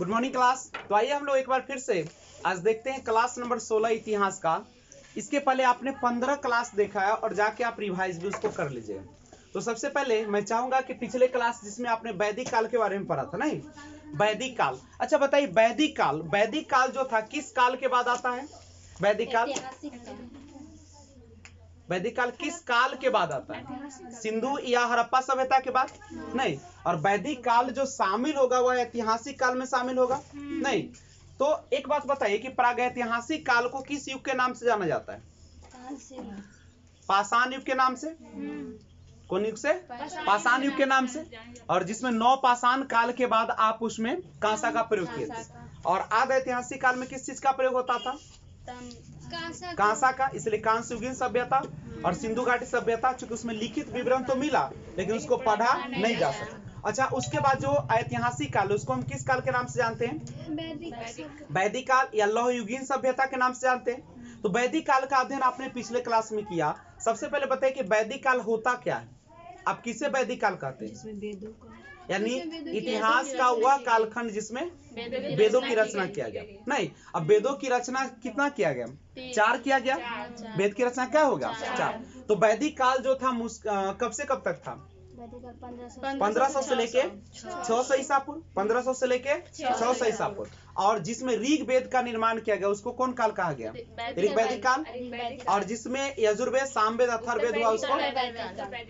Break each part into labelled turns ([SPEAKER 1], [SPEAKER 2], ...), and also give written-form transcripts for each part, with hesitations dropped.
[SPEAKER 1] Good morning class. तो आइए हम लोग एक बार फिर से आज देखते हैं क्लास नंबर 16 इतिहास का। इसके पहले आपने 15 क्लास देखा है और जाके आप रिवाइज भी उसको कर लीजिए। तो सबसे पहले मैं चाहूंगा कि पिछले क्लास जिसमें आपने वैदिक काल के बारे में पढ़ा था, नहीं वैदिक काल, अच्छा बताइए वैदिक काल जो था किस काल के बाद आता है? वैदिक काल किस काल के बाद आता है? सिंधु या हड़प्पा सभ्यता के बाद? नहीं। और वैदिक काल जो शामिल होगा वह ऐतिहासिक काल में शामिल होगा? नहीं। तो एक बात बताइए कि प्रागैतिहासिक काल को किस युग के नाम से जाना जाता है? पाषाण युग के नाम से। कौन युग से? पाषाण युग के नाम से। और जिसमें 9 पाषाण काल के बाद आप उसमें कांसा का प्रयोग किए थे। और आद ऐतिहासिक काल में किस चीज का प्रयोग होता था? कांसा का, इसलिए कांस्य युगीन सभ्यता और सिंधु घाटी सभ्यता। चूंकि उसमें लिखित विवरण तो मिला लेकिन उसको पढ़ा नहीं जा सका। अच्छा, उसके बाद जो ऐतिहासिक काल उसको हम किस काल के नाम से जानते हैं? वैदिक काल या लौह युगीन सभ्यता के नाम से जानते हैं। तो वैदिक काल का अध्ययन आपने पिछले क्लास में किया। सबसे पहले बताइए कि वैदिक काल होता क्या है? आप किसे वैदिक काल कहते हैं? यानी इतिहास का वह कालखंड जिसमें वेदों की रचना किया गया। नहीं, अब वेदों की रचना कितना किया गया? 4 किया गया। वेद की रचना क्या होगा? 4। तो वैदिक काल जो था कब से कब तक था? 1500 से लेके 600 ईसा पूर्व। 1500 से लेके 600 ईसा पूर्व। और जिसमें ऋग वेद का निर्माण किया गया उसको कौन काल कहा गया? ऋग्वैदिक काल। और जिसमें यजुर्वेद, सामवेद, अथर्ववेद हुआ उसको।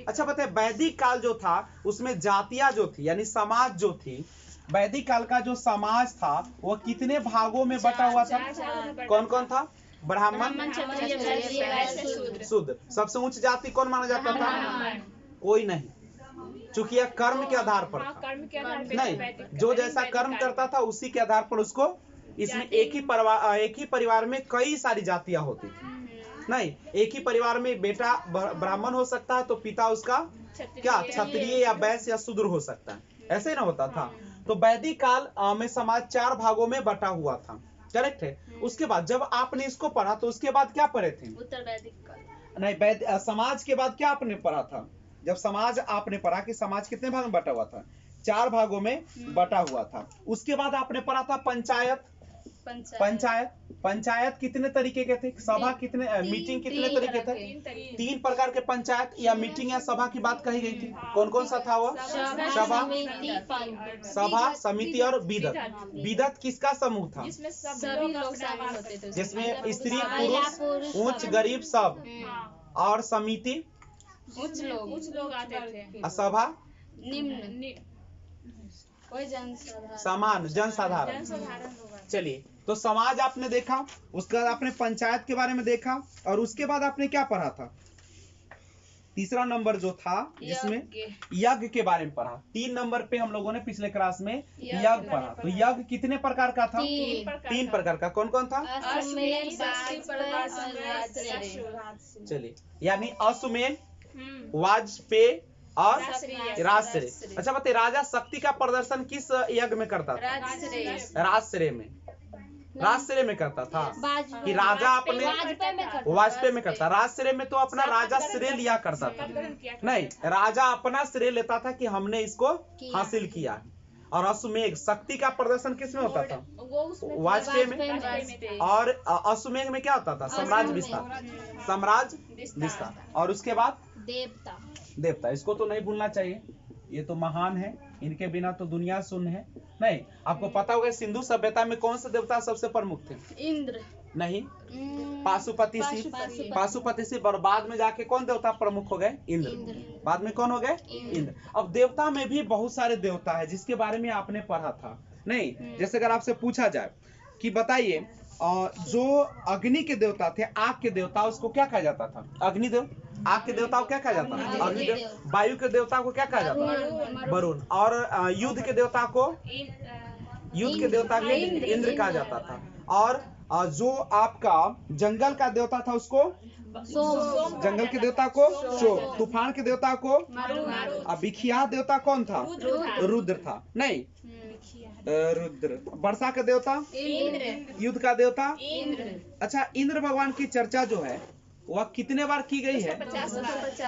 [SPEAKER 1] अच्छा बताइए, वैदिक काल जो था उसमें जातियां जो थी यानी समाज जो थी, वैदिक काल का जो समाज था वो कितने भागों में बटा हुआ था? कौन कौन था? ब्राह्मण, शूद्र। सबसे उच्च जाति कौन माना जाता था? कोई नहीं, चूंकि यह कर्म के आधार पर था। नहीं, जो जैसा कर्म करता था उसी के आधार पर उसको, इसमें एक ही परिवार में कई सारी जातियां होती थी। नहीं, एक ही परिवार में बेटा ब्राह्मण हो सकता है तो पिता उसका क्या क्षत्रिय या वैश्य या शूद्र हो सकता है, ऐसे ना होता था। तो वैदिक काल में समाज 4 भागों में बटा हुआ था। करेक्ट है। उसके बाद जब आपने इसको पढ़ा तो उसके बाद क्या पढ़े थे?
[SPEAKER 2] उत्तर वैदिक काल।
[SPEAKER 1] नहीं, समाज के बाद क्या आपने पढ़ा था? जब समाज आपने पढ़ा कि समाज कितने भाग में बटा हुआ था? 4 भागों में बटा हुआ था। उसके बाद आपने पढ़ा था पंचायत। पंचायत कितने तरीके के थे? सभा कितने, मीटिंग कितने तरीके थे? 3 प्रकार के पंचायत या मीटिंग या सभा की बात कही गई थी। कौन कौन सा था वह? सभा, समिति और विदत। विदत किसका समूह था?
[SPEAKER 2] सभी लोग शामिल होते थे
[SPEAKER 1] जिसमें स्त्री पुरुष ऊंच गरीब सब। और समिति
[SPEAKER 2] उच्च लोग आते थे।
[SPEAKER 1] सभा
[SPEAKER 2] निम्न कोई
[SPEAKER 1] समान जनसाधारण। चलिए, तो समाज आपने देखा, उसके बाद आपने पंचायत के बारे में देखा और उसके बाद आपने क्या पढ़ा था? तीसरा नंबर जो था जिसमें यज्ञ के बारे में पढ़ा। 3 नंबर पे हम लोगों ने पिछले क्लास में यज्ञ पढ़ा। तो यज्ञ कितने प्रकार का था? 3 प्रकार का। कौन कौन था? चलिए, यानी अश्वमेध, वाजपेय और राजश्रेय। अच्छा बताइए, राजा शक्ति का प्रदर्शन किस यज्ञ में करता था? राजश्रेय में। राजश्रेय में करता था कि राजा अपने वाजपेय में करता। राजश्रेय में तो अपना राजा श्रेय लिया करता था। नहीं, राजा अपना श्रेय लेता था कि हमने इसको हासिल किया। और अश्वमेध शक्ति का प्रदर्शन किस में होता था? वाजपेय में। और अश्वमेध में क्या होता था? साम्राज्य विस्तार। और उसके बाद देवता। इसको तो नहीं भूलना चाहिए, ये तो महान है, इनके बिना तो दुनिया शून्य है। नहीं, आपको पता होगा सिंधु सभ्यता में कौन से देवता सबसे प्रमुख थे?
[SPEAKER 2] इंद्र
[SPEAKER 1] नहीं, पाशुपति शिव। और बाद में जाके कौन देवता प्रमुख हो गए? इंद्र। बाद में कौन हो गए? इंद्र। अब देवता में भी बहुत सारे देवता है जिसके बारे में आपने पढ़ा था। नहीं, जैसे अगर आपसे पूछा जाए कि बताइए जो अग्नि के देवता थे, आग के देवता, उसको क्या कहा जाता था? अग्निदेव। आग के देवता को क्या कहा जाता था? अग्निदेव। वायु के देवता को क्या कहा जाता था? वरुण। और युद्ध के देवता को इंद्र कहा जाता था। और जो आपका जंगल का देवता था उसको जंगल के देवता को सोम। तूफान के देवता को विख्यात देवता कौन था? रुद्र था। नहीं, रुद्र। वर्षा का देवता इंद्र। युद्ध का देवता इंद्र। अच्छा, इंद्र भगवान की चर्चा जो है वह कितने बार की गई है?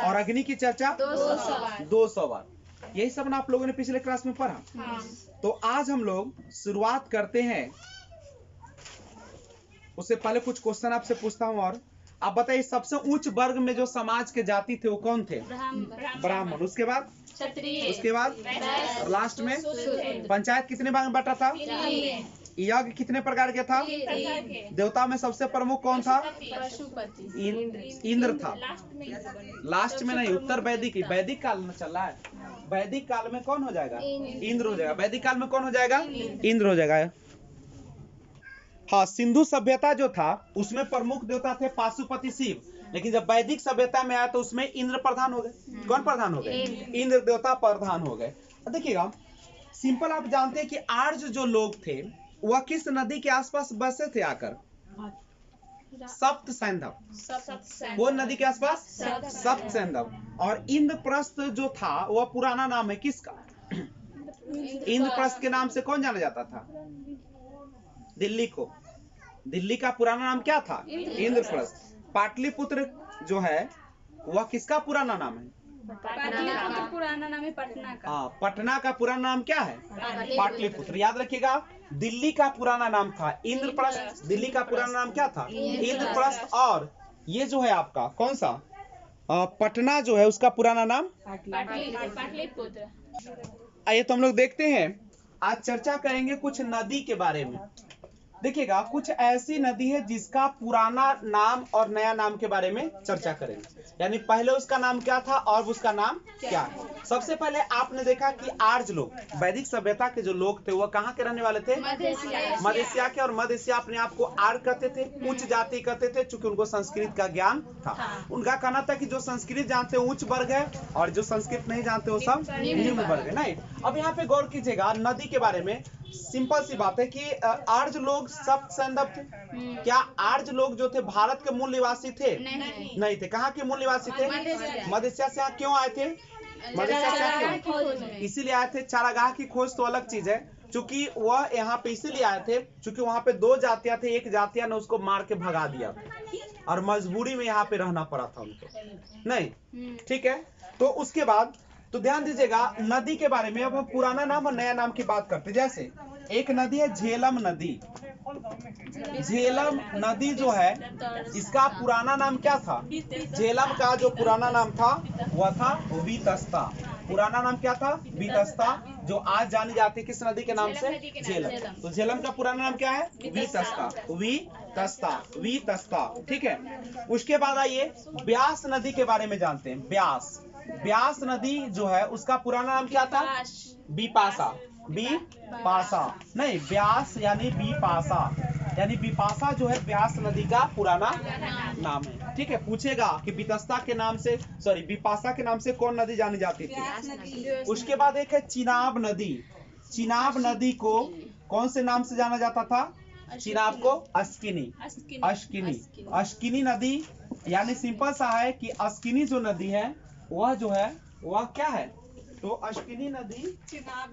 [SPEAKER 1] और अग्नि की चर्चा 200 बार। यही सब ना आप लोगों ने पिछले क्लास में पढ़ा।
[SPEAKER 2] हाँ।
[SPEAKER 1] तो आज हम लोग शुरुआत करते हैं। उससे पहले कुछ क्वेश्चन आपसे पूछता हूँ। और आप बताइए, सबसे उच्च वर्ग में जो समाज के जाति थे वो कौन थे? ब्राह्मण। उसके बाद
[SPEAKER 2] क्षत्रिय।
[SPEAKER 1] उसके बाद और लास्ट में पंचायत कितने भाग में बटा था? यज्ञ कितने प्रकार के था? देवता में सबसे प्रमुख कौन था?
[SPEAKER 2] पशुपति।
[SPEAKER 1] इंद्र था। लास्ट में नहीं, उत्तर वैदिक काल में चल रहा है। वैदिक काल में कौन हो जाएगा? इंद्र हो जाएगा। वैदिक काल में कौन हो जाएगा? इंद्र हो जाएगा। हाँ, सिंधु सभ्यता जो था उसमें प्रमुख देवता थे पाशुपति शिव। लेकिन जब वैदिक सभ्यता में आया तो उसमें इंद्र प्रधान हो गए। कौन प्रधान हो गए? इंद्र देवता प्रधान हो गए। देखिएगा, सिंपल आप जानते हैं कि आर्य जो लोग थे वह किस नदी के आसपास बसे थे आकर? सप्त सैंधव। वो नदी के आसपास सप्त सैंधव। और इंद्रप्रस्थ जो था वह पुराना नाम है किसका? इंद्रप्रस्थ के नाम से कौन जाना जाता था? दिल्ली को। दिल्ली का पुराना नाम क्या था? इंद्रप्रस्थ। पाटलिपुत्र जो है वह किसका पुराना नाम है?
[SPEAKER 2] पाटलिपुत्र पुराना नाम है पटना का।
[SPEAKER 1] हाँ, पटना का पुराना नाम क्या है? पाटलिपुत्र। याद रखिएगा, दिल्ली का पुराना नाम था इंद्रप्रस्थ। दिल्ली का पुराना नाम क्या था? इंद्रप्रस्थ। और ये जो है आपका कौन सा पटना जो है उसका पुराना नाम
[SPEAKER 2] पाटलिपुत्र।
[SPEAKER 1] आइए तो हम लोग देखते हैं। आज चर्चा करेंगे कुछ नदी के बारे में। देखिएगा, कुछ ऐसी नदी है जिसका पुराना नाम और नया नाम के बारे में चर्चा करेंगे। यानी पहले उसका नाम क्या था और उसका नाम क्या है। सबसे पहले आपने देखा कि आर्य लोग, वैदिक सभ्यता के जो लोग थे, वो कहाँ के रहने वाले थे? मध्य एशिया के। और मध्य एशिया अपने आप को आर्य कहते थे, उच्च जाति कहते थे, चूंकि उनको संस्कृत का ज्ञान था। उनका कहना था कि जो संस्कृत जानते हैं उच्च वर्ग है और जो संस्कृत नहीं जानते वो सब निम्न वर्ग है। नहीं, अब यहाँ पे गौर कीजिएगा, नदी के बारे में सिंपल सी बात है कि आर्य लोग सप्त सैंधव थे। क्या आर्य लोग जो थे भारत के मूल निवासी थे? नहीं थे। कहाँ के मूल निवासी थे? मध्य एशिया से। यहाँ क्यों आए थे? मध्य एशिया से क्यों? इसीलिए आए थे। चारागाह की खोज तो अलग चीज है, चूंकि वह यहाँ पे इसीलिए आए थे चूंकि वहाँ पे दो जातियां थे। एक जातिया ने उसको मार के भगा दिया और मजबूरी में यहाँ पे रहना पड़ा था उनको। नहीं, ठीक है। तो उसके बाद तो ध्यान दीजिएगा, नदी के बारे में अब हम पुराना नाम और नया नाम की बात करते हैं। जैसे एक नदी है झेलम नदी। झेलम नदी जो है इसका पुराना नाम क्या था? झेलम का जो पुराना नाम था वह था वीतस्ता। पुराना नाम क्या था? वीतस्ता, जो आज जानी जाती है किस नदी के नाम से? झेलम। तो झेलम का पुराना नाम क्या है? वीतस्ता। वीतस्ता, ठीक है। उसके बाद आइए ब्यास नदी के बारे में जानते हैं। ब्यास नदी जो है उसका पुराना नाम क्या था? बिपाशा। नहीं, ब्यास यानी बिपाशा। यानी बिपाशा जो है ब्यास नदी का पुराना नाम है। ठीक है, पूछेगा कि बिपाशा के नाम से कौन नदी जानी जाती थी? उसके बाद एक है चिनाब नदी। चिनाब नदी को कौन से नाम से जाना जाता था? चिनाब को अश्किनी नदी। यानी सिंपल सा है कि अश्किनी जो नदी है वह जो है वह क्या है? तो अश्किनी नदी चिनाब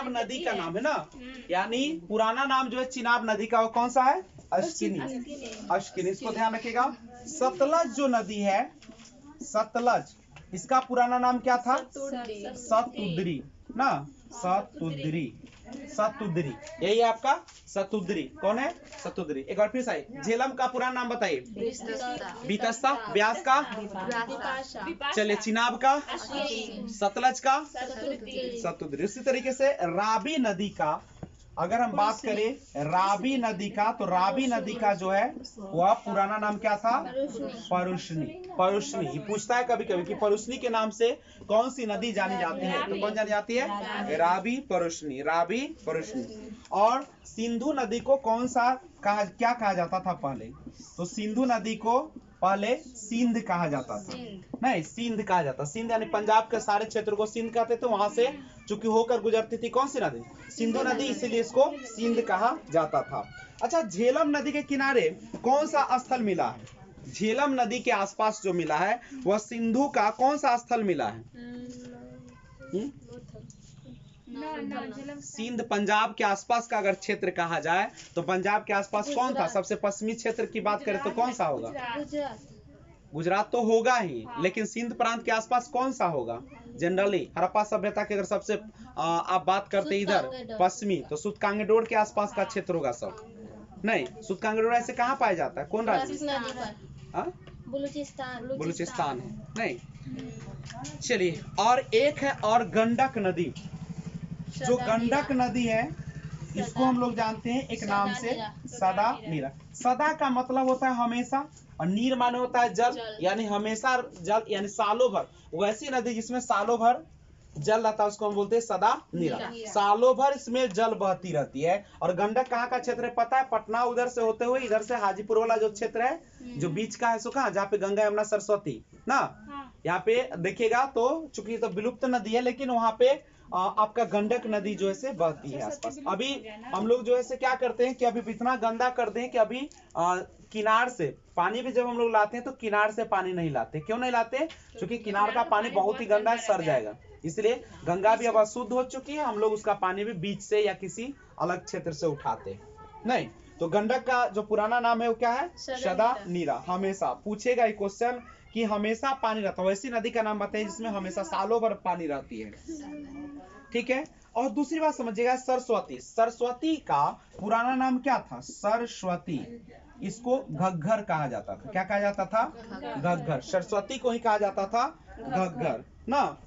[SPEAKER 1] नदी का नाम है ना। यानी पुराना नाम जो है चिनाब नदी का वो कौन सा है? अश्किनी। इसको ध्यान रखिएगा। सतलज जो नदी है, सतलज, इसका पुराना नाम क्या था? सतुद्री ना। सतुद्री, यही है आपका सतुद्री। कौन है? सतुद्री। एक बार फिर से, झेलम का पुराना नाम बताइए। बीतस्ता। ब्यास का? चलिए, चिनाब का? सतलज का? सतुद्री। उसी तरीके से रावी नदी का अगर हम बात करें, रावी नदी का, तो रावी नदी का जो है वह पुराना नाम क्या था? परुष्णी। पूछता है कभी कभी कि परुष्णी के नाम से कौन सी नदी जानी जाती है? तो कौन जानी जाती है? रावी परुष्णी। और सिंधु नदी को कौन सा क्या कहा जाता था पहले? तो सिंधु नदी को पहले सिंध कहा जाता था। नहीं, सिंध कहा जाता। सिंध यानी पंजाब के सारे क्षेत्र को सिंध कहते थे। वहां से चूंकि होकर गुजरती थी कौन सी नदी? सिंधु नदी, इसीलिए इसको सिंध कहा जाता था। अच्छा, झेलम नदी के किनारे कौन सा स्थल मिला है? झेलम नदी के आसपास जो मिला है वह सिंधु का कौन सा स्थल मिला है? सिंध पंजाब के आसपास का अगर क्षेत्र कहा जाए तो पंजाब के आसपास कौन था? सबसे पश्चिमी क्षेत्र की बात करें तो कौन सा होगा? गुजरात तो होगा ही, लेकिन सिंध प्रांत के आसपास कौन सा होगा जनरली? हड़प्पा सभ्यता की अगर सबसे आप बात करते इधर पश्चिमी, तो सूतकांगेडोर के आसपास का क्षेत्र होगा सब। नहीं, सूतकांगेडोर ऐसे कहाँ पाया जाता है? कौन राज्य? बलूचिस्तान है। नहीं, चलिए, और एक है और गंडक नदी। जो गंडक नदी है इसको हम लोग जानते हैं एक नाम से सदा नीरा। सदा का मतलब होता है हमेशा, और नीर माने होता है जल, यानी हमेशा जल, यानी सालों भर। वैसी नदी जिसमें सालों भर जल रहता है उसको हम बोलते हैं सदा नीरा। सालों भर इसमें जल बहती रहती है। और गंडक कहाँ का क्षेत्र है पता है? पटना उधर से होते हुए इधर से हाजीपुर वाला जो क्षेत्र है जो बीच का है, सो कहाँ, जहाँ पे गंगा यमुना सरस्वती ना, यहाँ पे देखिएगा तो चूंकि ये तो विलुप्त नदी है, लेकिन वहाँ पे आपका गंडक नदी जो है से बहती है आसपास। अभी हम लोग जो है से क्या करते हैं कि अभी इतना गंदा कर दें कि अभी किनार से पानी भी जब हम लोग लाते हैं तो किनार से पानी नहीं लाते। क्यों नहीं लाते? क्योंकि किनार का पानी बहुत ही गंदा है, सड़ जाएगा। इसलिए गंगा भी अब अशुद्ध हो चुकी है, हम लोग उसका पानी भी बीच से या किसी अलग क्षेत्र से उठाते हैं। नहीं, तो गंडक का जो पुराना नाम है वो क्या है? सदा नीरा। हमेशा पूछेगा ये क्वेश्चन कि हमेशा पानी रहता है, वैसी नदी का नाम बताइए जिसमें हमेशा सालों भर पानी रहती है। ठीक है। और दूसरी बात समझिएगा, सरस्वती। सरस्वती का पुराना नाम क्या था? सरस्वती। इसको घग्घर कहा जाता था। क्या कहा जाता था? घग्घर। सरस्वती को ही कहा जाता था घग्घर ना।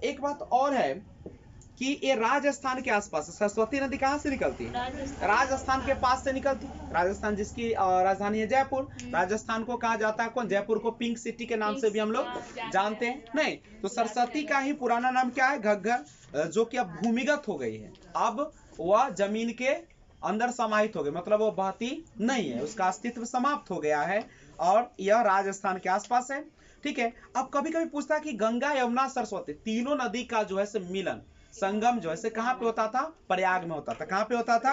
[SPEAKER 1] एक बात और है कि ये राजस्थान के आसपास, सरस्वती नदी कहाँ से निकलती है? राजस्थान के पास से निकलती है। राजस्थान जिसकी राजधानी है जयपुर। राजस्थान को कहा जाता है कौन? जयपुर को पिंक सिटी के नाम से भी हम लोग जानते हैं। नहीं, तो सरस्वती का ही पुराना नाम क्या है? घग्घर, जो कि अब भूमिगत हो गई है। अब वह जमीन के अंदर समाहित हो गई, मतलब वो बहती नहीं है, उसका अस्तित्व समाप्त हो गया है। और यह राजस्थान के आसपास है। ठीक है। अब कभी कभी पूछता है कि गंगा यमुना सरस्वती तीनों नदी का जो है से मिलन, संगम जो है कहाँ पे होता था? प्रयाग में होता था। कहाँ पे होता था?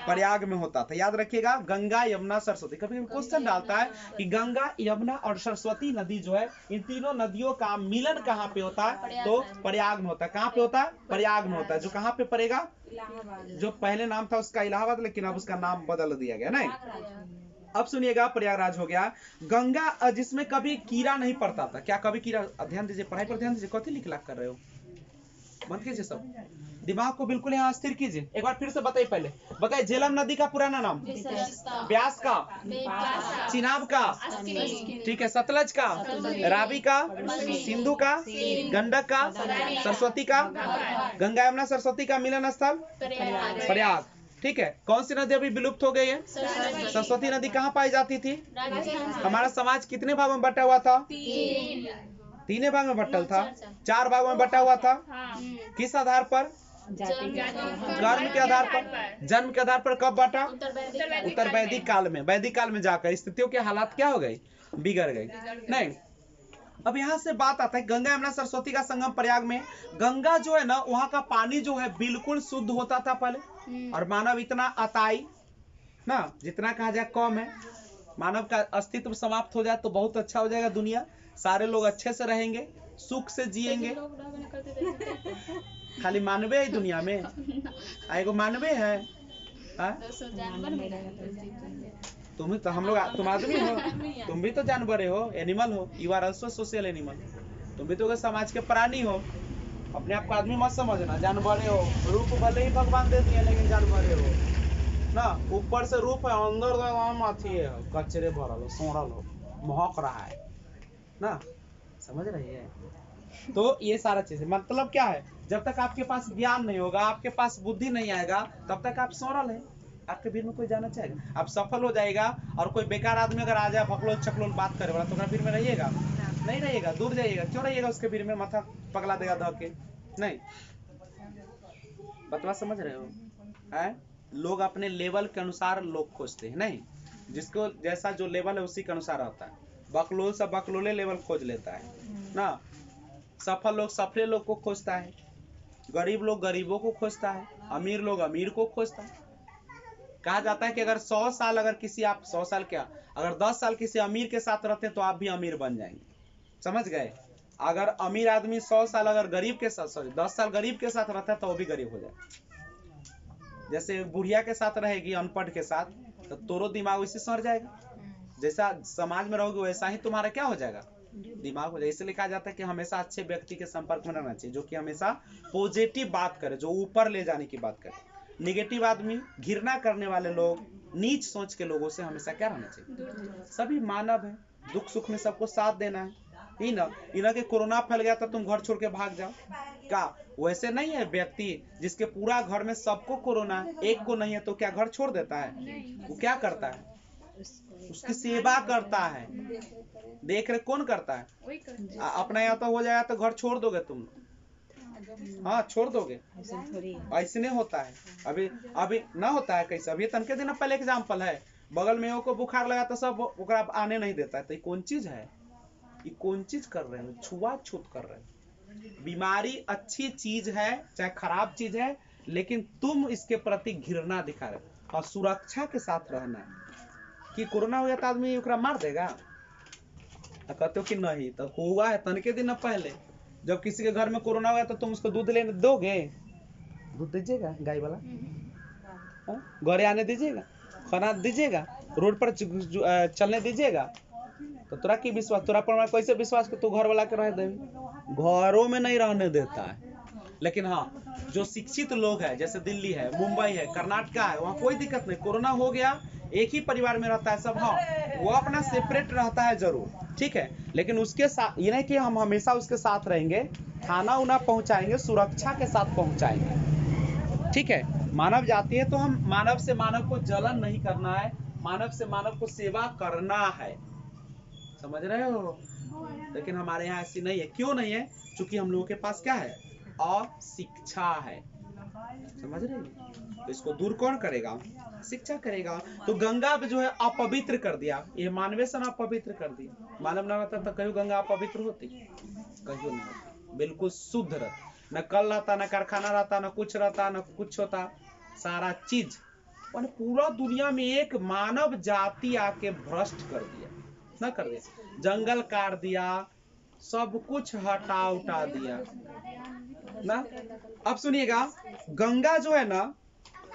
[SPEAKER 1] प्रयाग में होता था। याद रखिएगा, गंगा यमुना सरस्वती। कभी कभी क्वेश्चन डालता है कि गंगा यमुना और सरस्वती नदी जो है, इन तीनों नदियों का मिलन कहाँ पे होता है? तो प्रयाग में होता है। कहाँ पे होता है? प्रयाग में होता है। जो कहाँ पे पड़ेगा? जो पहले नाम था उसका इलाहाबाद, लेकिन अब उसका नाम बदल दिया गया। नहीं, अब सुनिएगा, प्रयागराज हो गया। गंगा जिसमें कभी कीड़ा नहीं पड़ता था। क्या कभी कीड़ा? ध्यान दीजिए, पढ़ाई पर ध्यान दीजिए। कथी लिख लाख कर रहे हो? बंद कीजिए सब, दिमाग को बिल्कुल यहाँ स्थिर कीजिए। एक बार फिर से बताइए, पहले बताइए। झेलम नदी का पुराना नाम? ब्यास का? चिनाब का? ठीक है। सतलज का? रावी का? सिंधु का? गंडक का? सरस्वती का? गंगा यमुना सरस्वती का मिलन स्थल प्रयाग। ठीक है। कौन सी नदी अभी विलुप्त हो गई है? सरस्वती नदी कहाँ पाई जाती थी? हमारा समाज कितने भागों में बटा हुआ था? तीन भाग में बटल था। 4 भागों में बटा हुआ था। किस आधार पर? कर्म के आधार पर। जन्म के आधार पर कब बटा? उत्तर वैदिक काल में। वैदिक काल में जाकर स्थितियों के हालात क्या हो गई? बिगड़ गई। नहीं, अब यहाँ से बात आता है गंगा यमुना सरस्वती का संगम प्रयाग में। गंगा जो है ना, वहाँ का पानी जो है बिल्कुल शुद्ध होता था पहले, और मानव इतना अताई ना, जितना कहा जाए कम है। मानव का अस्तित्व समाप्त हो जाए तो बहुत अच्छा हो जाएगा दुनिया। सारे लोग अच्छे से रहेंगे, सुख से जिएंगे। खाली मानवे है दुनिया में? एगो मानवे है? तुम तो, हम लोग, तुम आदमी हो, तुम भी तो जानवर हो, एनिमल हो। You are also social animal. तुम भी तो समाज के प्राणी हो। अपने आप को आदमी मत समझना, जानवर हो। रूप भले ही भगवान दे दिए, लेकिन जानवर हो ना। ऊपर से रूप है, अंदर अथी है, कचरे भरल हो, सोड़ल हो, महक रहा है ना। समझ रही है? तो ये सारा चीज, मतलब क्या है? जब तक आपके पास ज्ञान नहीं होगा, आपके पास बुद्धि नहीं आएगा, तब तक आप सोरल है। आपके भीड़ में कोई जाना चाहेगा? आप सफल हो जाएगा, और कोई बेकार आदमी अगर आ जाए, भकलोल चकलोल बात करे वाला, तो भीड़ में रहिएगा? नहीं रहिएगा, दूर जाइएगा। क्यों रहिएगा उसके भीड़ में? माथा पगला देगा दह के। नहीं, बतवा समझ रहे हो? है, लोग अपने लेवल के अनुसार लोग खोजते हैं। नहीं, जिसको जैसा जो लेवल है उसी के अनुसार होता है। बकलोल सब बकलोले लेवल खोज लेता है ना। सफल लोग सफले लोग को खोजता है, गरीब लोग गरीबों को खोजता है, अमीर लोग अमीर को खोजता है। कहा जाता है कि अगर 100 साल, अगर किसी, आप 100 साल क्या, अगर 10 साल किसी अमीर के साथ रहते हैं तो आप भी अमीर बन जाएंगे। समझ गए? अगर अमीर आदमी 100 साल अगर गरीब के साथ, 10 साल गरीब के साथ रहता है तो वो भी गरीब हो जाए। जैसे बुढ़िया के साथ रहेगी अनपढ़ के साथ, तो तोरो दिमाग उसी सर जाएगा। जैसा समाज में रहोगे वैसा ही तुम्हारा क्या हो जाएगा, दिमाग हो जाएगा। इसलिए कहा जाता है कि हमेशा अच्छे व्यक्ति के संपर्क में रहना चाहिए, जो कि हमेशा पॉजिटिव बात करे, जो ऊपर ले जाने की बात करे। निगेटिव आदमी, घृणा करने वाले लोग, नीच सोच के लोगों से हमेशा क्या रहना चाहिए। सभी मानव है, दुख सुख में सबको साथ देना है। इना के कोरोना फैल गया तो तुम घर छोड़ के भाग जाओ क्या? वैसे नहीं है। व्यक्ति जिसके पूरा घर में सबको कोरोना है, एक को नहीं है, तो क्या घर छोड़ देता है? वो क्या करता है? उसकी सेवा करता है। देख रहे कौन करता है? अपना यहाँ तो हो जाएगा तो घर छोड़ दोगे तुम? हाँ छोड़ दोगे। ऐसे नहीं होता है। अभी ना होता है कैसे? अभी तनके दिन पहले एग्जाम्पल है, बगल में को बुखार लगा तो सब ओकरा आने नहीं देता है। तो ये कौन चीज है? ये कौन चीज कर रहे हैं? छुआछूत कर रहे हैं। बीमारी अच्छी चीज है चाहे खराब चीज है, लेकिन तुम इसके प्रति घृणा दिखा रहे हो। और सुरक्षा के साथ रहना है कि कोरोना हो गया तो आदमी ओकरा मार देगा, कहते हो कि नहीं। तो हुआ है तनके दिन पहले, जब किसी के घर में कोरोना हुआ तो तुम उसको दूध लेने दोगे? दूध दीजिएगा? गाय वाला घरे आने दीजिएगा? खाना दीजिएगा? रोड पर चलने दीजिएगा? तो तोरा की विश्वास, तोरा पर कैसे विश्वास कि तू घर वाला के रह देवी? घरों में नहीं रहने देता है। लेकिन हाँ, जो शिक्षित लोग हैं, जैसे दिल्ली है, मुंबई है, कर्नाटका है, वहाँ कोई दिक्कत नहीं। कोरोना हो गया, एक ही परिवार में रहता है सब। हाँ, वो अपना सेपरेट रहता है जरूर, ठीक है, लेकिन उसके साथ ये नहीं कि हम हमेशा उसके साथ रहेंगे। खाना उना पहुंचाएंगे, सुरक्षा के साथ पहुंचाएंगे, ठीक है। मानव जाति है तो हम मानव से मानव को जलन नहीं करना है, मानव से मानव को सेवा करना है, समझ रहे हो। लेकिन हमारे यहाँ ऐसी नहीं है। क्यों नहीं है? क्योंकि हम लोगों के पास क्या है? अशिक्षा है, समझ रहे हो। तो इसको दूर कौन करेगा? शिक्षा करेगा। तो गंगा जो है अपवित्र कर दिया, ये मानवे से अपवित्र कर दिया। मानव न रहता तो कहीं गंगा अपवित्र होती? कहीं नहीं होती, बिल्कुल शुद्ध रहती। न कल रहता, न कारखाना रहता, न कुछ रहता, न कुछ होता, सारा चीज। और पूरा दुनिया में एक मानव जाति आके भ्रष्ट कर दिया, ना कर दिया, जंगल काट दिया, सब कुछ हटा उठा दिया ना। अब सुनिएगा, गंगा जो है ना,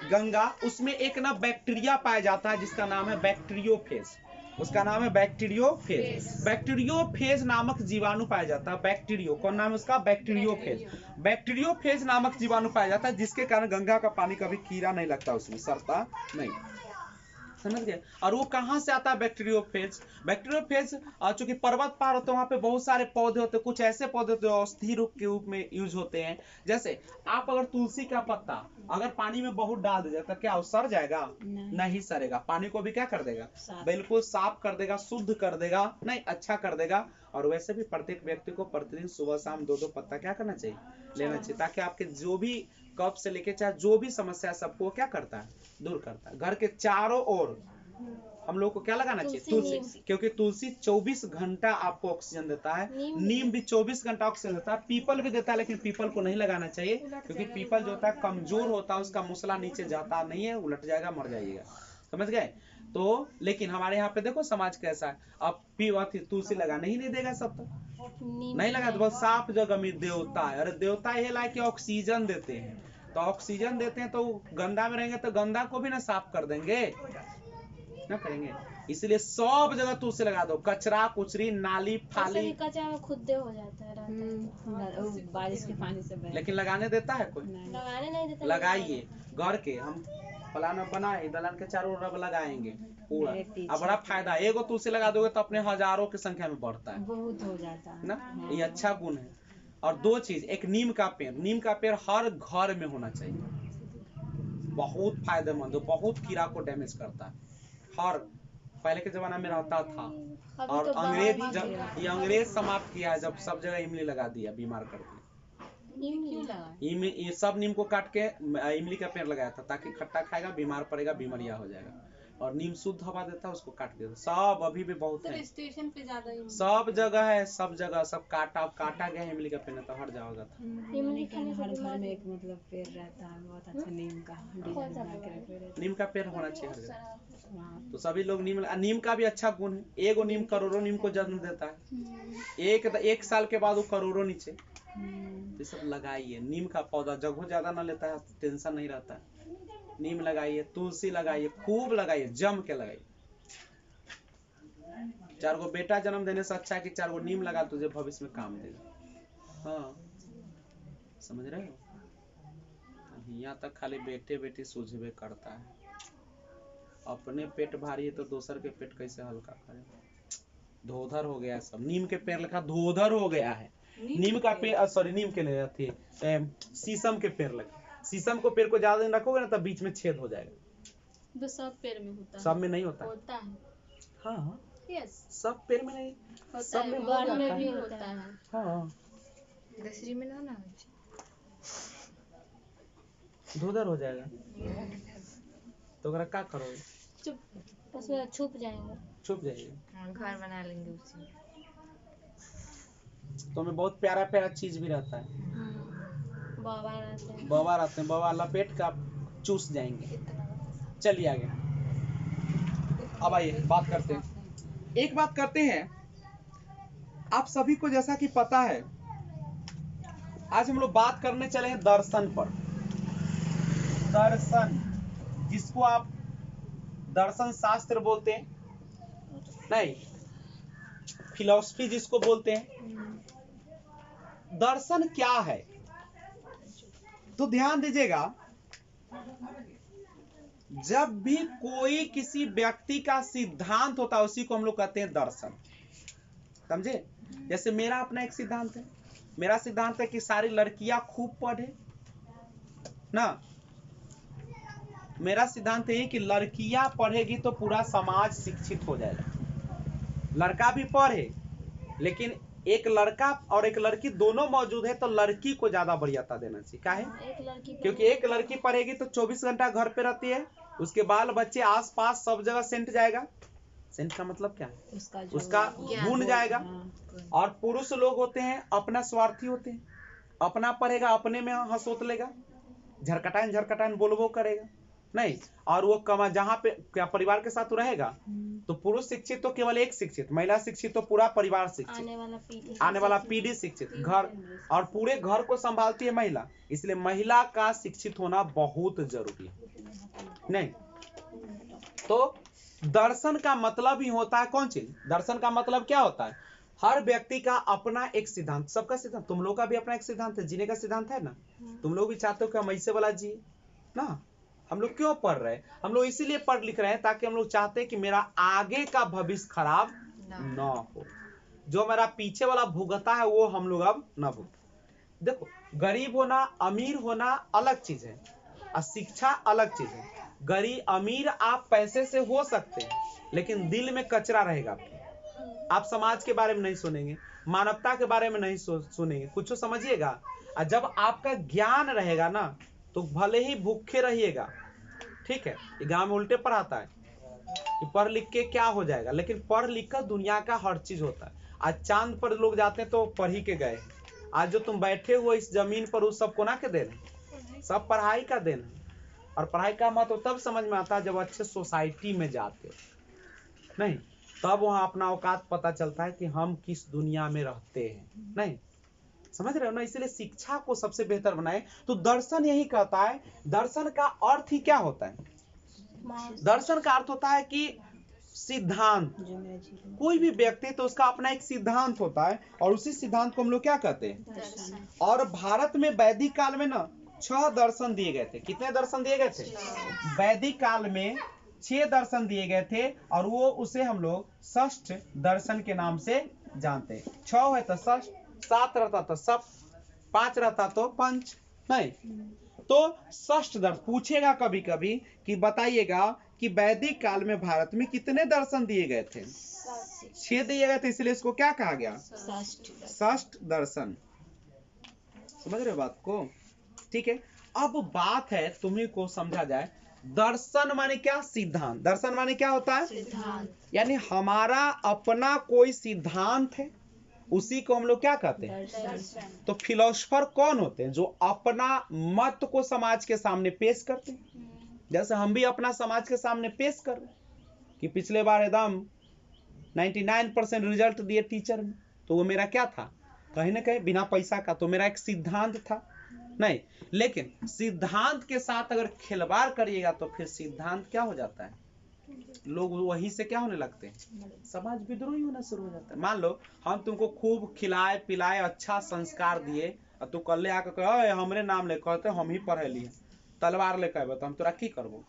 [SPEAKER 1] गंगा, उसमें एक ना बैक्टीरिया पाया जाता है जिसका नाम है बैक्टीरियोफेज। उसका नाम है बैक्टीरियोफेज। बैक्टीरियोफेज नामक जीवाणु पाया जाता है। बैक्टीरियो कौन नाम है उसका? बैक्टीरियोफेज। बैक्टीरियोफेज नामक जीवाणु पाया जाता है, जिसके कारण गंगा का पानी कभी कीड़ा नहीं लगता, उसमें सड़ता नहीं, समझ गए। और वो कहाँ से आता है बैक्टीरियोफेज? बैक्टीरियोफेज चूंकि पर्वत पार होते हैं, वहां पे बहुत सारे पौधे होते हैं, कुछ ऐसे पौधे होते हैं औषधि रूप के रूप में यूज होते हैं। जैसे आप अगर तुलसी का पत्ता अगर पानी में बहुत डाल दीजिए तो क्या वो सड़ जाएगा? नहीं सड़ेगा। पानी को भी क्या कर देगा? बिल्कुल साफ कर देगा, शुद्ध कर देगा, नहीं अच्छा कर देगा। और वैसे भी प्रत्येक व्यक्ति को प्रतिदिन सुबह शाम 2-2 पत्ता क्या करना चाहिए? लेना चाहिए, ताकि आपके जो भी कफ से लेके चाहे जो भी समस्या है सबको क्या करता है? दूर करता है। घर के चारों ओर हम लोग को क्या लगाना चाहिए? तुलसी, क्योंकि तुलसी 24 घंटा आपको ऑक्सीजन देता है। नीम भी 24 घंटा ऑक्सीजन देता है। पीपल भी देता है, लेकिन पीपल को नहीं लगाना चाहिए, क्योंकि पीपल जो होता है कमजोर होता है, उसका मुसला नीचे जाता नहीं है, उलट जाएगा, मर जाइएगा, समझ गए। तो लेकिन हमारे यहाँ पे देखो समाज कैसा है, अब तुलसी लगाने ही नहीं देगा, सब तो नहीं लगा। तो बस साफ जगह में देवता है। अरे देवता ये लाए कि ऑक्सीजन देते हैं, तो ऑक्सीजन देते हैं तो गंदा में रहेंगे तो गंदा को भी ना साफ कर देंगे, ना करेंगे। इसलिए सब जगह तुलसी लगा दो। कचरा कुचरी, नाली फाली,
[SPEAKER 2] कचरा में खुद हो जाता है
[SPEAKER 3] बारिश के पानी से,
[SPEAKER 1] लेकिन लगाने देता है कोई?
[SPEAKER 2] लगाने नहीं देता।
[SPEAKER 1] लगाइए। घर के हम फलाना बनाए, दलान के चारों ओर लगाएंगे पूरा। अब बड़ा फायदा, एगो तुलसी लगा दोगे तो अपने हजारों की संख्या में बढ़ता है,
[SPEAKER 3] बहुत हो जाता है
[SPEAKER 1] ना। ये अच्छा गुण है। और 2 चीज, एक नीम का पेड़, नीम का पेड़ हर घर में होना चाहिए, बहुत फायदेमंद, बहुत कीड़ा को डैमेज करता है। हर पहले के जमाना में रहता था, और अंग्रेज जब ये अंग्रेज समाप्त किया है, जब सब जगह इमली लगा दिया, बीमार कर दिया। ये सब नीम को काट के इमली का पेड़ लगाया था, ताकि खट्टा खाएगा, बीमार पड़ेगा, बीमारिया हो जाएगा। और नीम शुद्ध हवा देता है, उसको काट दिया। सब अभी भी बहुत है,
[SPEAKER 2] स्टेशन पे ज्यादा
[SPEAKER 1] सब जगह है, सब जगह सब काटा गया इमली का पेड़, तो हट जाओगा था।
[SPEAKER 3] इमली खाने हर घर में एक मतलब पेड़ रहता है, बहुत अच्छा नीम का डिजाइन बना के रखे रहते हैं।
[SPEAKER 1] नीम का पेड़ होना चाहिए हर जगह। तो सभी लोग नीम का भी अच्छा गुण है। एगो नीम करोड़ों नीम को जन्म देता है। एक साल के बाद वो करोड़ों नीचे। ये सब लगाइए। नीम का पौधा जगह ज्यादा ना लेता है, टेंशन नहीं रहता है। नीम लगाइए, तुलसी लगाइए, खूब लगाइए, जम के लगाइए। 4 गो बेटा जन्म देने से अच्छा है कि 4 गो नीम लगा तुझे भविष्य में काम देगा। हाँ, समझ रहे हो? यहाँ तक खाली बेटे बेटी सूझबे करता है। अपने पेट भारी है तो दूसर के पेट कैसे हल्का करे? धोधर हो गया सब। नीम के पेड़ लगा धोधर हो गया है। नीम का पेड़, सॉरी नीम के लिए थी, शीशम के पेड़ लगे। शीशम को पेड़ को ज्यादा दिन रखोगे ना तब बीच में छेद हो जाएगा।
[SPEAKER 2] तो सब पेड़ में होता है?
[SPEAKER 1] सब में नहीं होता
[SPEAKER 2] है।
[SPEAKER 1] हाँ,
[SPEAKER 2] यस,
[SPEAKER 1] सब पेड़ में नहीं, सब में
[SPEAKER 2] बाल में भी होता है।
[SPEAKER 1] हाँ,
[SPEAKER 3] दसरी में ना
[SPEAKER 1] धोधर हो जाएगा तो अगर क्या करोगे?
[SPEAKER 2] चुप, उसमें छुप जाएंगे।
[SPEAKER 1] छुप जाएगा।
[SPEAKER 3] घर बना लेंगे उसी में।
[SPEAKER 1] तो में बहुत प्यारा प्यारा चीज भी रहता है।
[SPEAKER 2] बाबा रहते हैं।
[SPEAKER 1] बाबा रहते हैं, बाबा लपेट का चूस जाएंगे। चलिए आगे, अब आइए बात करते हैं। एक बात करते हैं, आप सभी को जैसा कि पता है आज हम लोग बात करने चले हैं दर्शन पर। दर्शन, जिसको आप दर्शन शास्त्र बोलते हैं, नहीं फिलॉसफी जिसको बोलते हैं। दर्शन क्या है तो ध्यान दीजिएगा, जब भी कोई किसी व्यक्ति का सिद्धांत होता है उसी को हम लोग कहते हैं दर्शन। समझे? जैसे मेरा अपना एक सिद्धांत है। मेरा सिद्धांत है कि सारी लड़कियां खूब पढ़े ना। मेरा सिद्धांत है कि लड़कियां पढ़ेगी तो पूरा समाज शिक्षित हो जाएगा। लड़का भी पढ़े, लेकिन एक लड़का और एक लड़की दोनों मौजूद है तो लड़की को ज्यादा वरीयता देना चाहिए। क्या है? क्योंकि एक लड़की पढ़ेगी तो 24 घंटा घर पे रहती है, उसके बाल बच्चे आस पास सब जगह सेंट जाएगा। सेंट का मतलब क्या है? उसका गुण जाएगा। और पुरुष लोग होते हैं अपना स्वार्थी होते हैं, अपना पढ़ेगा अपने में हंसोत लेगा, झरकटान झरकटान बोलबो करेगा नहीं। और वो कमा जहाँ पे क्या परिवार के साथ रहेगा तो पुरुष शिक्षित तो केवल एक शिक्षित, महिला शिक्षित तो पूरा परिवार शिक्षित, आने वाला पीढ़ी शिक्षित, घर और पूरे घर को संभालती है महिला। इसलिए महिला का शिक्षित होना बहुत जरूरी है। नहीं तो दर्शन का मतलब ही होता है कौन चीज? दर्शन का मतलब क्या होता है? हर व्यक्ति का अपना एक सिद्धांत, सबका सिद्धांत। तुम लोग का भी अपना एक सिद्धांत है, जीने का सिद्धांत है ना। तुम लोग भी चाहते हो कि हम ऐसे वाला जिए ना। हम लोग क्यों पढ़ रहे हैं? हम लोग इसीलिए पढ़ लिख रहे हैं ताकि हम लोग चाहते हैं कि मेरा आगे का भविष्य खराब ना हो। जो मेरा पीछे वाला भुगता है वो हम लोग अब ना भुगत। देखो, गरीब होना अमीर होना अलग चीज है और शिक्षा अलग चीज है। गरीब अमीर आप पैसे से हो सकते हैं, लेकिन दिल में कचरा रहेगा। आप समाज के बारे में नहीं सुनेंगे, मानवता के बारे में नहीं सुनेंगे, कुछ समझिएगा। और जब आपका ज्ञान रहेगा ना तो भले ही भूखे रहिएगा, ठीक है। ये गांव में उल्टे पढ़ाता है कि पढ़ लिख के क्या हो जाएगा, लेकिन पढ़ लिख कर दुनिया का हर चीज होता है। आज चांद पर लोग जाते हैं तो पढ़ ही के गए। आज जो तुम बैठे हो इस जमीन पर उस सब कोना के देन, सब पढ़ाई का देन। और पढ़ाई का महत्व तब समझ में आता है जब अच्छे सोसाइटी में जाते हो, नहीं तब वहां अपना औकात पता चलता है कि हम किस दुनिया में रहते हैं। नहीं समझ रहे हो ना? इसलिए शिक्षा को सबसे बेहतर बनाए। तो दर्शन यही कहता है। दर्शन का अर्थ ही क्या होता है? दर्शन का अर्थ होता है कि सिद्धांत। कोई भी व्यक्ति तो उसका अपना एक सिद्धांत होता है और उसी सिद्धांत को हम लोग क्या कहते हैं? और भारत में वैदिक काल में ना 6 दर्शन दिए गए थे। कितने दर्शन दिए गए थे? वैदिक काल में 6 दर्शन दिए गए थे और वो उसे हम लोग षष्ठ दर्शन के नाम से जानते हैं। 6 है तो षष्ठ, 7 रहता तो सप्त, 5 रहता तो पंच। नहीं तो षष्ठ दर्शन पूछेगा कभी कभी कि बताइएगा कि वैदिक काल में भारत में कितने दर्शन दिए गए थे? 6 दिए गए थे, इसलिए इसको क्या कहा गया? षष्ठ दर्शन। समझ रहे हो बात को? ठीक है। अब बात है तुम्हें को समझा जाए, दर्शन माने क्या? सिद्धांत। दर्शन माने क्या होता है? सिद्धांत। यानी हमारा अपना कोई सिद्धांत है, उसी को हम लोग क्या कहते हैं? तो फिलोसोफर कौन होते हैं? जो अपना मत को समाज के सामने पेश करते हैं। जैसे हम भी अपना समाज के सामने पेश कर रहे कि पिछले बार एकदम 99% रिजल्ट दिए टीचर में, तो वो मेरा क्या था? कहीं ना कहीं बिना पैसा का, तो मेरा एक सिद्धांत था। नहीं, लेकिन सिद्धांत के साथ अगर खिलवाड़ करिएगा तो फिर सिद्धांत क्या हो जाता है? लोग वहीं से क्या होने लगते हैं, समाज विद्रोही होना शुरू हो जाता है। मान लो हम तुमको खूब खिलाए पिलाए अच्छा संस्कार दिए और तू कल आके कहे हमरे नाम ले, कहते हम ही पढ़े लिए, तलवार ले कहबे तो हम तोरा की करबो,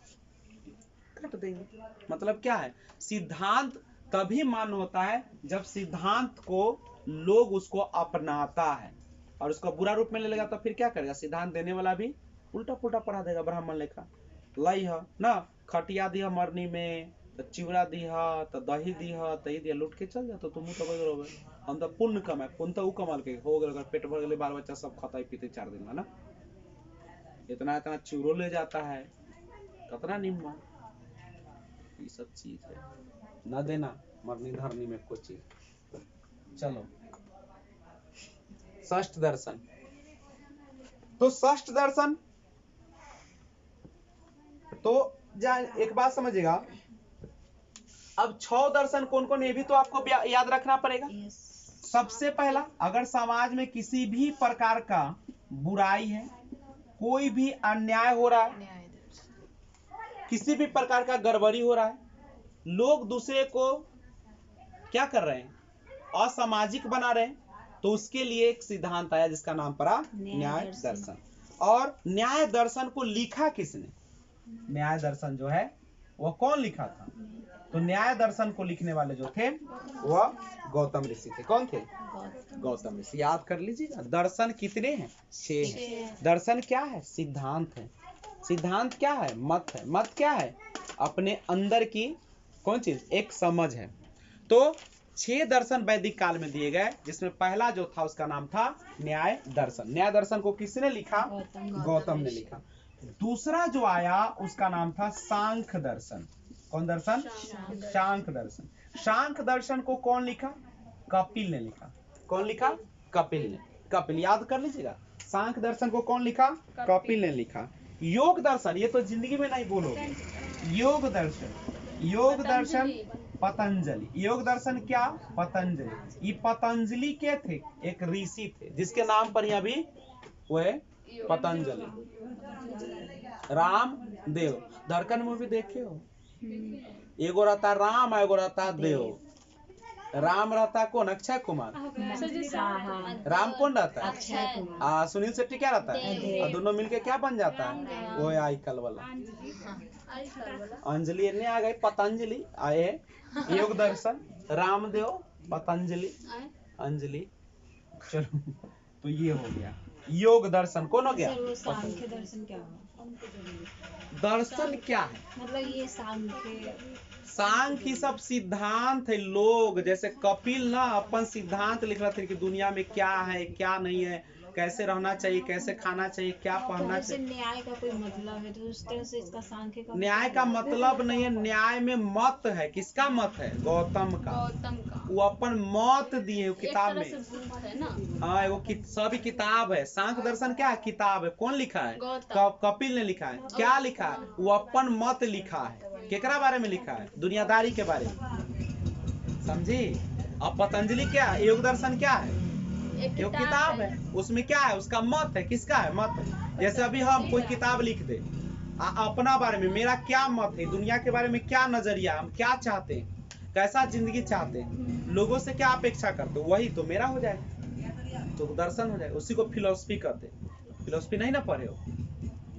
[SPEAKER 1] काट देंगे। मतलब क्या है, सिद्धांत तभी मान्य होता है जब सिद्धांत को लोग उसको अपनाता है, और उसको बुरा रूप में ले लेगा तो फिर क्या करेगा, सिद्धांत देने वाला भी उल्टा पुल्टा पढ़ा देगा ब्राह्मण लेखा। लई है ना, खटिया दिया मरनी में तो चिवड़ा दिया तो दही दिया दही दिया लूट के चल जाता, तुम तो बदल रहोगे। हम तो पुण्य कमाए, पुण्य तो उ कमाल के हो गए, पेट भर गए, बाल बच्चा सब खाता पीते 4 दिन में ना, इतना इतना चूरो ले जाता है, कितना निम्न ये सब चीज है, न देना मरनी धरनी में कोई चीज। चलो षष्ठ दर्शन, तो षष्ठ दर्शन तो एक बात समझिएगा, अब 6 दर्शन कौन कौन ये भी तो आपको याद रखना पड़ेगा। सबसे पहला, अगर समाज में किसी भी प्रकार का बुराई है, कोई भी अन्याय हो रहा है, किसी भी प्रकार का गड़बड़ी हो रहा है, लोग दूसरे को क्या कर रहे हैं, असामाजिक बना रहे हैं, तो उसके लिए एक सिद्धांत आया जिसका नाम पड़ा न्याय दर्शन। और न्याय दर्शन को लिखा किसने, न्याय दर्शन जो है वह कौन लिखा था, तो न्याय दर्शन को लिखने वाले जो थे वह गौतम ऋषि थे। कौन थे, गौतम ऋषि। याद कर लीजिएगा, दर्शन कितने हैं, 6 हैं। दर्शन क्या है, सिद्धांत है। सिद्धांत क्या है, मत है। मत क्या है, अपने अंदर की कौन चीज, एक समझ है। तो 6 दर्शन वैदिक काल में दिए गए, जिसमें पहला जो था उसका नाम था न्याय दर्शन। न्याय दर्शन को किसने लिखा, गौतम ने लिखा। दूसरा जो आया उसका नाम था सांख्य दर्शन। कौन दर्शन, सांख्य दर्शन। सांख्य दर्शन को कौन लिखा, कपिल ने लिखा। कौन लिखा, कपिल ने। कपिल याद कर लीजिएगा, सांख्य दर्शन को कौन लिखा, कपिल ने लिखा। योग दर्शन, ये तो जिंदगी में नहीं बोलोगे, योग दर्शन, योग दर्शन पतंजलि। योग दर्शन क्या, पतंजलि। ये पतंजलि के थे, एक ऋषि थे जिसके नाम पर यहाँ भी वह पतंजलि, रामदेव। धड़कन मूवी देखे हो, एगो रहता राम, एगो रहता देव। राम रहता कौन, अक्षय कुमार। राम कौन रहता है,
[SPEAKER 3] अक्षय कुमार।
[SPEAKER 1] सुनील शेट्टी क्या रहता है, और दोनों मिलके क्या बन जाता है, वो आई कल वाला अंजलि ने आ गई, पतंजलि आए। योग दर्शन रामदेव, पतंजलि, अंजलि। चलो तो ये हो गया योग दर्शन। कौन हो गया,
[SPEAKER 3] सांख्य दर्शन क्या हुआ,
[SPEAKER 1] दर्शन क्या है,
[SPEAKER 3] मतलब ये सांख्य,
[SPEAKER 1] सांख्य सब सिद्धांत है। लोग जैसे कपिल ना अपन सिद्धांत लिख रहे थे कि दुनिया में क्या है क्या नहीं है, कैसे रहना चाहिए, कैसे खाना चाहिए, क्या पहनना चाहिए।
[SPEAKER 3] न्याय का कोई मतलब है तो उस तरह से इसका सांख्य का
[SPEAKER 1] न्याय का मतलब नहीं है, न्याय में मत है। किसका मत है, गौतम का। वो अपन मत दिए किताब में
[SPEAKER 2] है ना।
[SPEAKER 1] हाँ, वो सभी किताब है। सांख्य दर्शन क्या है, किताब है। कौन लिखा है, कपिल ने लिखा है। क्या लिखा है, वो अपन मत लिखा है। केकरा बारे में लिखा है, दुनियादारी के बारे में, समझी। अब पतंजलि क्या है, योग दर्शन क्या है, एक किताब है। उसमें क्या है, उसका मत है। किसका है, मत है। जैसे अभी हम कोई किताब लिख दे अपना बारे में, मेरा क्या मत है, दुनिया के बारे में क्या नजरिया, हम क्या चाहते हैं, कैसा जिंदगी चाहते हैं, लोगों से क्या अपेक्षा करते हो, वही तो मेरा हो जाएगा, तो दर्शन हो जाएगा। उसी को फिलोसफी कहते हैं। फिलोसफी नहीं ना पढ़े हो,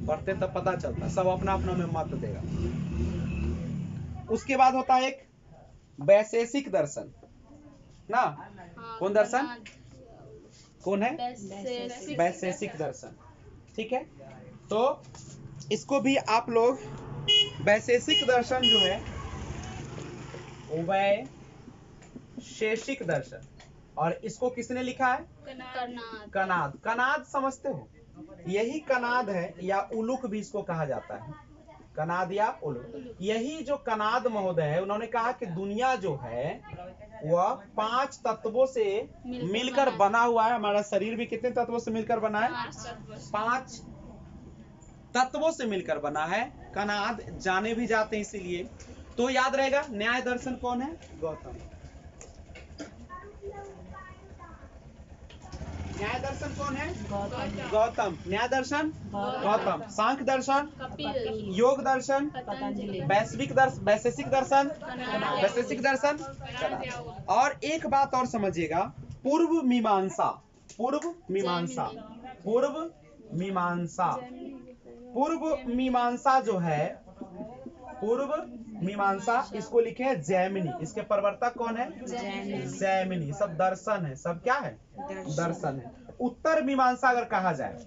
[SPEAKER 1] पढ़ते तब पता चलता, सब अपना अपना में मत देगा। उसके बाद होता है एक वैशेषिक दर्शन ना। कौन दर्शन, कौन है, वैशेषिक दर्शन। ठीक है, तो इसको भी आप लोग, वैशेषिक दर्शन जो है वैशेषिक दर्शन, और इसको किसने लिखा है, कनाद। कनाद समझते हो, यही कनाद है, या उलुक भी इसको कहा जाता है, कनाद या उलुक। यही जो कनाद महोदय है, उन्होंने कहा कि दुनिया जो है वह 5 तत्वों से मिलकर बना हुआ है। हमारा शरीर भी कितने तत्वों से मिलकर बना है, 5 तत्वों से मिलकर बना है। कनाद जाने भी जाते हैं इसीलिए। तो याद रहेगा, न्याय दर्शन कौन है, गौतम। न्याय दर्शन कौन है?
[SPEAKER 3] गौतम
[SPEAKER 1] गौतम। न्याय दर्शन गौतम। सांख्य दर्शन,
[SPEAKER 2] कपिल,
[SPEAKER 1] योग दर्शन,
[SPEAKER 3] पतंजलि,
[SPEAKER 1] वैश्विक दर्शन, वैशेषिक दर्शन, वैशेषिक दर्शन। और एक बात और समझिएगा, पूर्व मीमांसा, पूर्व मीमांसा, पूर्व मीमांसा, पूर्व मीमांसा जो है, पूर्व मीमांसा, इसको लिखे है जैमिनी। इसके प्रवर्तक कौन है? जैमिनी। सब दर्शन है, सब क्या है? दर्शन है। उत्तर मीमांसा अगर कहा जाए,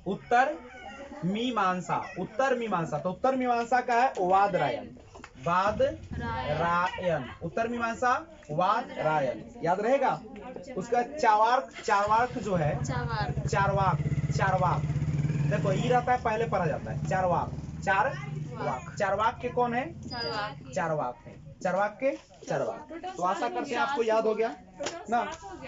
[SPEAKER 1] उत्तर मीमांसा, उत्तर मीमांसा, तो उत्तर मीमांसा का है वादरायण, वादरायण। उत्तर मीमांसा वादरायण, याद रहेगा। उसका चार्वाक, चार्वाक जो है,
[SPEAKER 2] चावार,
[SPEAKER 1] चारवाक, चारवाक, देखो ये रहता है पहले पढ़ा जाता है, चारवाक, चारवाक। चारवाक के कौन है?
[SPEAKER 2] चारवाक,
[SPEAKER 1] चारवाक है, चारवाक के चारवाक। तो आशा करते हैं आपको याद हो गया ना।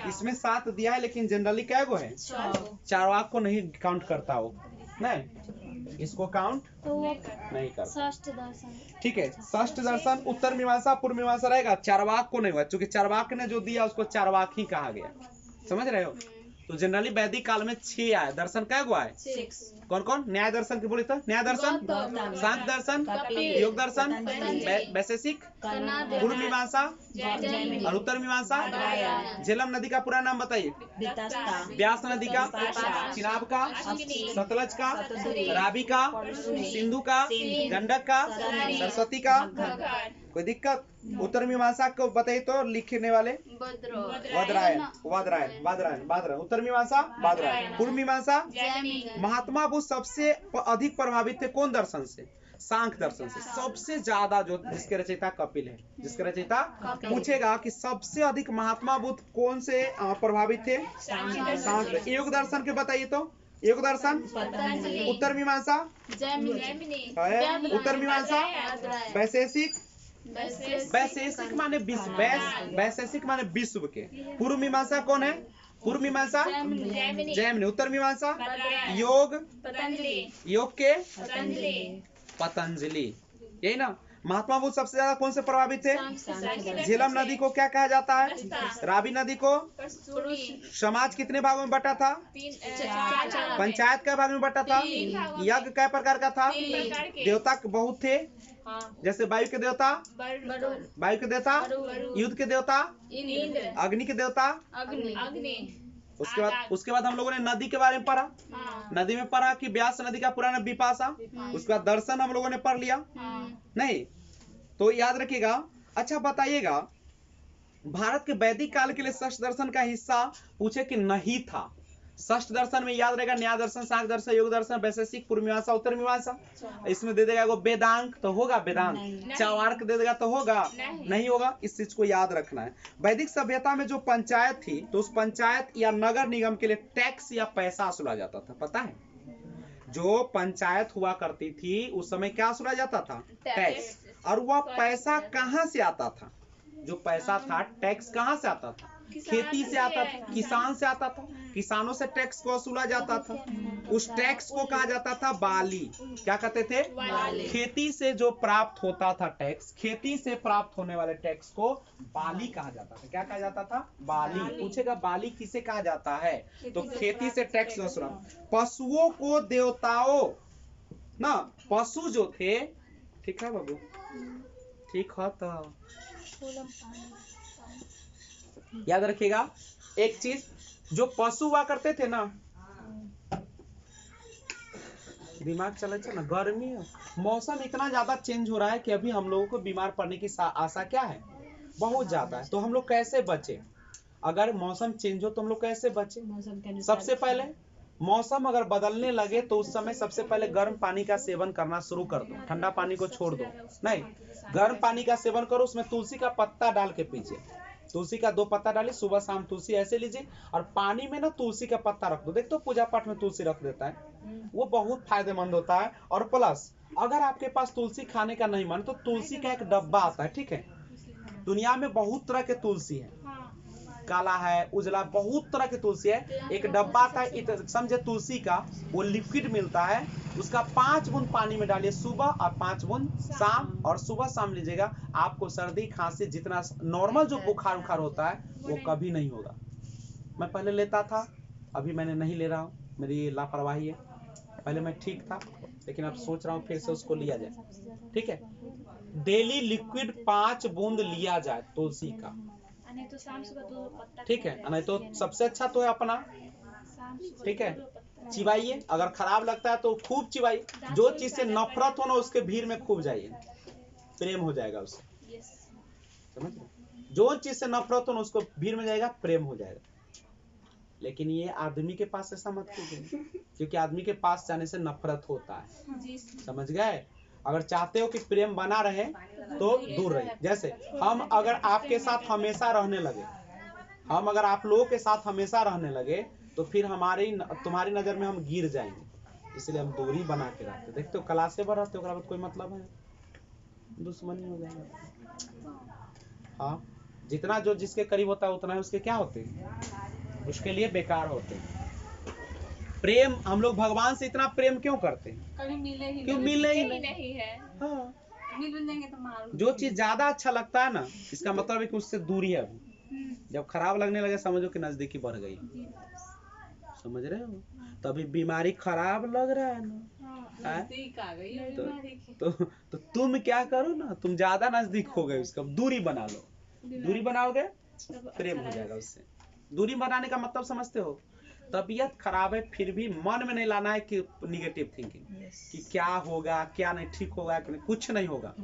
[SPEAKER 1] इसमें 7 दिया है, लेकिन जनरली क्या गो है? चारवाक को नहीं काउंट करता वो, नहीं, इसको काउंट
[SPEAKER 2] तो वो
[SPEAKER 1] नहीं करता।
[SPEAKER 2] षष्ठ दर्शन,
[SPEAKER 1] ठीक है, षष्ठ दर्शन, उत्तर मीमांसा, पूर्व मीमांसा रहेगा। चारवाक को नहीं हुआ, क्योंकि चारवाक ने जो दिया उसको चारवाक ही कहा गया। समझ रहे हो? तो जनरली वैदिक काल में 6 आए। दर्शन क्या गो आए?
[SPEAKER 2] 6,
[SPEAKER 1] कौन कौन? न्याय दर्शन की बोली तो न्याय दर्शन,
[SPEAKER 3] गौतम,
[SPEAKER 1] सांख्य दर्शन,
[SPEAKER 3] कपिल,
[SPEAKER 1] योग दर्शन,
[SPEAKER 3] पतंजलि,
[SPEAKER 1] वैशेषिक,
[SPEAKER 3] कनाद,
[SPEAKER 1] पूर्व मीमांसा
[SPEAKER 2] जैमिनी,
[SPEAKER 1] और उत्तर मीमांसा।
[SPEAKER 3] वादरायण,
[SPEAKER 1] झेलम नदी का पूरा नाम बताइए।
[SPEAKER 3] वितस्ता,
[SPEAKER 1] व्यास नदी का,
[SPEAKER 3] पाशा,
[SPEAKER 1] चिनाब का,
[SPEAKER 3] अक्षी,
[SPEAKER 1] सतलज का,
[SPEAKER 3] सतुरी,
[SPEAKER 1] रावी का,
[SPEAKER 3] परशुनी,
[SPEAKER 1] सिंधु का,
[SPEAKER 3] सिंध,
[SPEAKER 1] गंडक का,
[SPEAKER 3] सरस्वती,
[SPEAKER 1] सरस्वती का।
[SPEAKER 3] घग्गर,
[SPEAKER 1] कोई दिक्कत? उत्तर मीमांसा को बताइए तो लिखने वाले। वादरायण, वादरायण, वादरायण, वादरायण। उत्तर मीमांसा वादरायण। पूर्व मीमांसा
[SPEAKER 2] जैमिनी,
[SPEAKER 1] महात्मा बुद्ध सबसे अधिक प्रभावित थे कौन दर्शन से? सांख्य दर्शन से। सबसे ज्यादा जो जिसके रचयिता कपिल है, जिसके रचयिता पूछेगा कि सबसे अधिक महात्मा बुद्ध कौन से प्रभावित थे? सांख्य। योग दर्शन के बताइए तो। योग दर्शन,
[SPEAKER 2] पतंजलि,
[SPEAKER 1] उत्तर मीमांसा,
[SPEAKER 2] जैमिनी,
[SPEAKER 1] है, उत्तर मीमांसा,
[SPEAKER 2] वादरायण,
[SPEAKER 1] वैशेषिक, वैशेषिक माने विश्व, वैशेषिक माने विश्व के। पूर्व मीमांसा कौन है? पूर्व मीमांसा जैमिनी। उत्तर मीमांसा योग,
[SPEAKER 2] पतंजलि,
[SPEAKER 1] योग के
[SPEAKER 2] पतंजलि,
[SPEAKER 1] पतंजलि। यही ना। महात्मा बुद्ध सबसे ज्यादा कौन से प्रभावित थे?
[SPEAKER 3] सांख्य,
[SPEAKER 1] झेलम नदी को क्या कहा जाता है? रावी नदी को।
[SPEAKER 2] पुरुष,
[SPEAKER 1] समाज कितने भागों में बटा था?
[SPEAKER 2] चार,
[SPEAKER 1] पंचायत क्या भाग में बटा था? यज्ञ क्या प्रकार का था? देवता बहुत थे, जैसे वायु के देवता,
[SPEAKER 2] वरुण,
[SPEAKER 1] वायु के देवता, युद्ध के देवता,
[SPEAKER 2] इंद्र,
[SPEAKER 1] अग्नि के देवता।
[SPEAKER 2] अग्नि,
[SPEAKER 1] उसके बाद हम लोगों ने नदी के बारे में पढ़ा। नदी में पढ़ा कि व्यास नदी का पुराना विपाशा। उसके बाद दर्शन हम लोगों ने पढ़ लिया, नहीं? तो याद रखिएगा। अच्छा बताइएगा, भारत के वैदिक काल के लिए षष्ठ दर्शन का हिस्सा पूछे कि नहीं था। षष्ठ दर्शन में याद रहेगा न्याय दर्शन, सांख्य दर्शन, योग दर्शन, वैशेषिक, पूर्व मीमांसा, उत्तर मीमांसा। इसमें दे देगा वो वेदांग तो होगा, वेदांत। चार्वाक दे देगा तो होगा, नहीं होगा। इस चीज को याद रखना है। वैदिक सभ्यता में जो पंचायत थी, तो उस पंचायत या नगर निगम के लिए टैक्स या पैसा वसूला जाता था, पता है? जो पंचायत हुआ करती थी उस समय क्या वसूला जाता था? टैक्स। और वह पैसा कहाँ से आता था? जो पैसा था टैक्स कहाँ से आता था? खेती से आता था, किसान से आता था। किसानों से टैक्स को वसूला जाता था। उस टैक्स को कहा जाता था बाली। क्या कहते थे? खेती से जो प्राप्त होता था टैक्स, खेती से प्राप्त होने वाले टैक्स को बाली कहा जाता था। क्या कहा जाता था? बाली। पूछेगा बाली किसे कहा जाता है? तो खेती से टैक्स वसूला। पशुओं को देवताओं ना, पशु जो थे, ठीक है बाबू, ठीक है तो याद रखिएगा एक चीज, जो पशु हुआ करते थे ना, दिमाग चले ना, गर्मी मौसम इतना ज्यादा चेंज हो रहा है कि अभी हम लोगों को बीमार पड़ने की आशा क्या है? बहुत ज्यादा है। तो हम लोग कैसे बचे? अगर मौसम चेंज हो तो हम लोग कैसे बचे? सबसे पहले मौसम अगर बदलने लगे तो उस समय सबसे पहले गर्म पानी का सेवन करना शुरू कर दो, ठंडा पानी को छोड़ दो। नहीं, गर्म पानी का सेवन करो, उसमें तुलसी का पत्ता डाल के पीजिए। तुलसी का 2 पत्ता डालिए, सुबह शाम तुलसी ऐसे लीजिए, और पानी में ना तुलसी का पत्ता रख दो। देख तो पूजा पाठ में तुलसी रख देता है, वो बहुत फायदेमंद होता है। और प्लस अगर आपके पास तुलसी खाने का नहीं मन, तो तुलसी का एक डब्बा आता है, ठीक है? दुनिया में बहुत तरह के तुलसी है, काला है, उजला, बहुत तरह की तुलसी है। एक डब्बा आता है, समझे तुलसी का, वो लिक्विड मिलता है, उसका 5 बूंद पानी में डालिए सुबह और 5 बूंद शाम, और सुबह शाम लीजिएगा। आपको सर्दी खांसी जितना नॉर्मल जो बुखार उखार होता है वो कभी नहीं होगा। मैं पहले लेता था, अभी मैंने नहीं ले रहा हूँ, मेरी लापरवाही है। पहले मैं ठीक था, लेकिन अब सोच रहा हूँ फिर से उसको लिया जाए। ठीक है, डेली लिक्विड 5 बूंद लिया जाए तुलसी का।
[SPEAKER 2] नहीं तो शाम सुबह 2 पत्ता
[SPEAKER 1] ठीक है, नहीं तो सबसे अच्छा तो है अपना। ठीक है, चिबाइए, अगर खराब लगता है तो खूब चिबाइए। जो चीज से नफरत हो ना उसके भीड़ में खूब जाइए, प्रेम हो जाएगा उससे। समझ रहे? जो चीज से नफरत हो ना उसको भीड़ में जाएगा, प्रेम हो जाएगा। लेकिन ये आदमी के पास ऐसा मत कीजिए, क्योंकि आदमी के पास जाने से नफरत होता है। समझ गए? अगर चाहते हो कि प्रेम बना रहे तो दूर रहिए। जैसे हम अगर आपके साथ हमेशा रहने लगे, हम अगर आप लोगों के साथ हमेशा रहने लगे तो फिर तुम्हारी नजर में हम गिर जाएंगे, इसलिए हम दूरी बना के रखते। देखते हो क्लासे पर रहते हो, कोई मतलब है, दुश्मनी हो जाएगा। हाँ, जितना जो जिसके करीब होता है उतना ही उसके क्या होते हैं, उसके लिए बेकार होते हैं। प्रेम हम लोग भगवान से इतना प्रेम क्यों करते हैं?
[SPEAKER 3] कभी मिले ही
[SPEAKER 1] क्यों
[SPEAKER 3] नहीं।
[SPEAKER 1] मिले ही
[SPEAKER 2] नहीं
[SPEAKER 1] नहीं।
[SPEAKER 2] है।
[SPEAKER 1] हाँ,
[SPEAKER 3] मिल जाएंगे तो मार
[SPEAKER 1] जो चीज ज्यादा अच्छा लगता है ना, इसका मतलब है कि उससे दूरी है अभी। जब खराब लगने लगे समझो कि नजदीकी बढ़ गई। समझ रहे हो? तभी बीमारी खराब लग रहा है ना, हैं?
[SPEAKER 3] नजदीक आ गई
[SPEAKER 1] तो तुम क्या करो ना, तुम ज्यादा नजदीक हो गए उसका, दूरी बना लो। दूरी बनाओगे प्रेम हो जाएगा उससे। दूरी बनाने का मतलब समझते हो? तबीयत खराब है फिर भी मन में नहीं लाना है कि निगेटिव थिंकिंग कि क्या होगा क्या नहीं, ठीक होगा कि नहीं, कुछ नहीं होगा।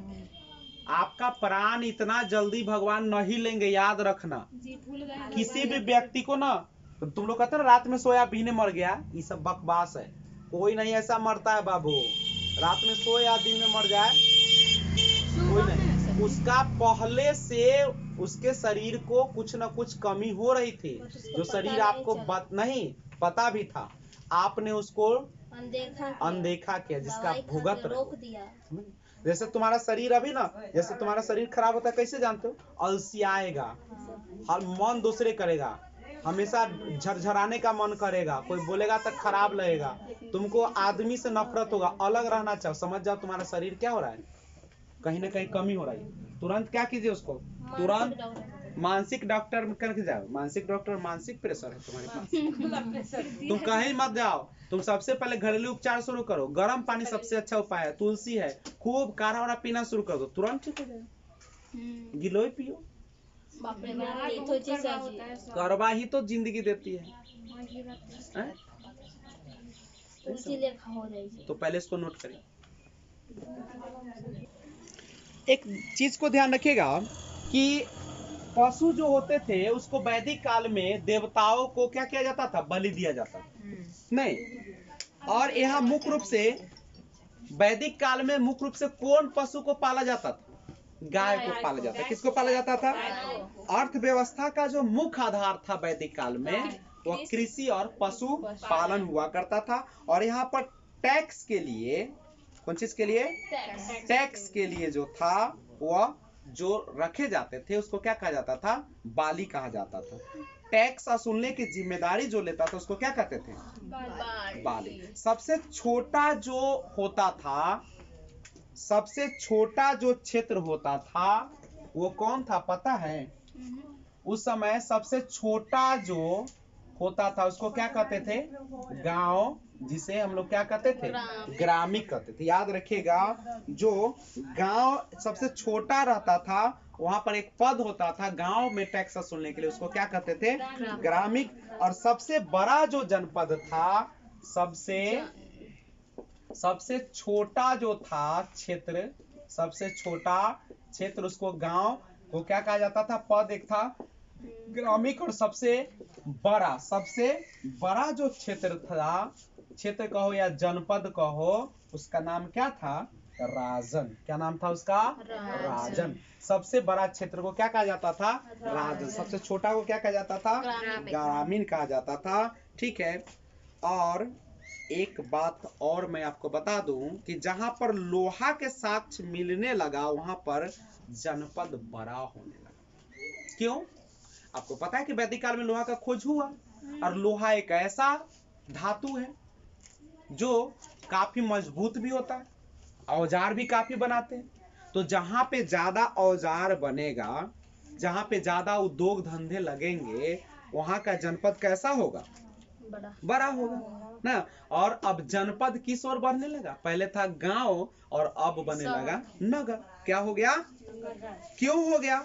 [SPEAKER 1] आपका प्राण इतना जल्दी भगवान नहीं लेंगे, याद रखना। किसी भी व्यक्ति को ना, तुम लोग कहते ना रात में सोया पीने मर गया, ये सब बकवास है। कोई नहीं ऐसा मरता है बाबू, रात में सोया दिन में मर जाए कोई नहीं। उसका पहले से उसके शरीर को कुछ न कुछ कमी हो रही थी, जो शरीर आपको नहीं पता भी था, आपने उसको अनदेखा किया, जिसका भुगत रोक दिया। जैसे तुम्हारा शरीर अभी ना, जैसे तुम्हारा शरीर खराब होता है कैसे जानते हो? अलसियाएगा, हर मन दूसरे करेगा, हमेशा झरझराने का मन करेगा, कोई बोलेगा तो खराब लगेगा, तुमको आदमी से नफरत होगा, अलग रहना चाहो। समझ जाओ तुम्हारा शरीर क्या हो रहा है, कहीं ना कहीं कमी हो रही है। तुरंत क्या कीजिए उसको, तुरंत मानसिक डॉक्टर में करके जाओ। मानसिक डॉक्टर, मानसिक प्रेशर है तुम्हारे पास, तुम कहीं मत जाओ। तुम सबसे पहले घरेलू उपचार शुरू करो। गर्म पानी सबसे अच्छा उपाय है, तुलसी है, खूब काढ़ा वाला पीना शुरू कर दो, तुरंत ठीक हो जाएगा। गिलोय पियो, करवा ही तो जिंदगी देती है। तो पहले इसको नोट करिए। एक चीज को ध्यान रखिएगा कि पशु जो होते थे उसको वैदिक काल में देवताओं को क्या किया जाता था, बलि दिया जाता था नहीं। और यहाँ मुख्य रूप से वैदिक काल में मुख्य रूप से कौन पशु को पाला जाता था? गाय को पाला जाता था। किसको पाला जाता था? अर्थव्यवस्था का जो मुख्य आधार था वैदिक काल में वह कृषि और पशु पालन हुआ करता था। और यहाँ पर टैक्स के लिए, कौन चीज के लिए? टैक्स के लिए जो था वह जो रखे जाते थे उसको क्या कहा जाता था? बाली कहा जाता था। टैक्स वसूलने की जिम्मेदारी जो लेता था उसको क्या कहते थे? बाली। सबसे छोटा जो होता था, सबसे छोटा जो क्षेत्र होता था वो कौन था पता है? उस समय सबसे छोटा जो होता था उसको क्या कहते थे? गांव, जिसे हम लोग क्या कहते थे? ग्रामीण कहते थे। याद रखिएगा, जो गांव सबसे छोटा रहता था वहां पर एक पद होता था गांव में टैक्स वसूलने के लिए, उसको क्या कहते थे? ग्रामीण। और सबसे बड़ा जो जनपद था, सबसे छोटा जो था क्षेत्र, सबसे छोटा क्षेत्र उसको गांव को क्या कहा जाता था? पद एक था ग्रामीण। और सबसे बड़ा जो क्षेत्र था, क्षेत्र कहो या जनपद कहो, उसका नाम क्या था? राजन। क्या नाम था उसका? राजन। सबसे बड़ा क्षेत्र को क्या कहा जाता था? राजन। सबसे छोटा को क्या कहा जाता था? ग्रामीण कहा जाता था। ठीक है। और एक बात और मैं आपको बता दूं कि जहां पर लोहा के साक्ष्य मिलने लगा वहां पर जनपद बड़ा होने लगा। क्यों? आपको पता है कि वैदिक काल में लोहा का खोज हुआ, और लोहा एक ऐसा धातु है जो काफी मजबूत भी होता है, औजार भी काफी बनाते हैं। तो जहां पे ज्यादा औजार बनेगा, जहां पे ज्यादा उद्योग धंधे लगेंगे, वहां का जनपद कैसा होगा? बड़ा होगा ना। और अब जनपद किस ओर बढ़ने लगा? पहले था गांव और अब बने लगा नगर। क्या हो गया? क्यों हो गया?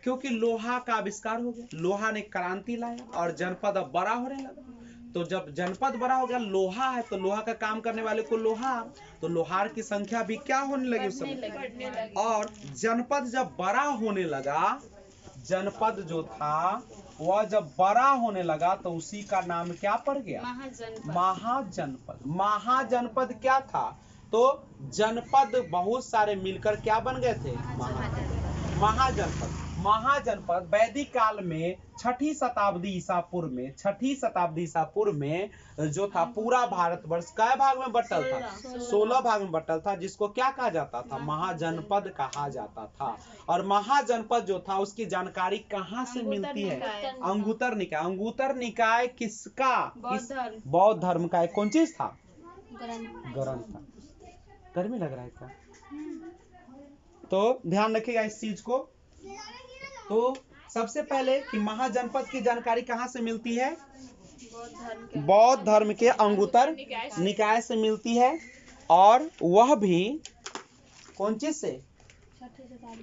[SPEAKER 1] क्योंकि लोहा का आविष्कार हो गया, लोहा ने क्रांति लाया और जनपद अब बड़ा होने लगा। तो जब जनपद बड़ा हो गया, लोहा है तो लोहा का काम करने वाले को लोहा, तो लोहार की संख्या भी क्या होने लगी उस समय। और जनपद जब बड़ा होने लगा, जनपद जो था वह जब बड़ा होने लगा तो उसी का नाम क्या पड़ गया? महाजनपद। महाजनपद क्या था? तो जनपद बहुत सारे मिलकर क्या बन गए थे? महाजनपद। महाजनपद वैदिक काल में 6ठी शताब्दी ईसा पूर्व में, 6ठी शताब्दी ईसा पूर्व में जो था पूरा भारतवर्ष कै भाग में बटल था? 16 भाग में बटल था, जिसको क्या कहा जाता था? महाजनपद कहा जाता था। और महाजनपद जो था उसकी जानकारी कहाँ से मिलती है? अंगुतर निकाय। अंगुतर निकाय किसका? बौद्ध धर्म का एक कौन चीज था? ग्रंथ था। गर्मी लग रहा है क्या? तो ध्यान रखिएगा इस चीज को। तो सबसे पहले कि महाजनपद की जानकारी कहाँ से मिलती है? बौद्ध धर्म के अंगुतर निकाय से मिलती है। और वह भी कौन चीज से?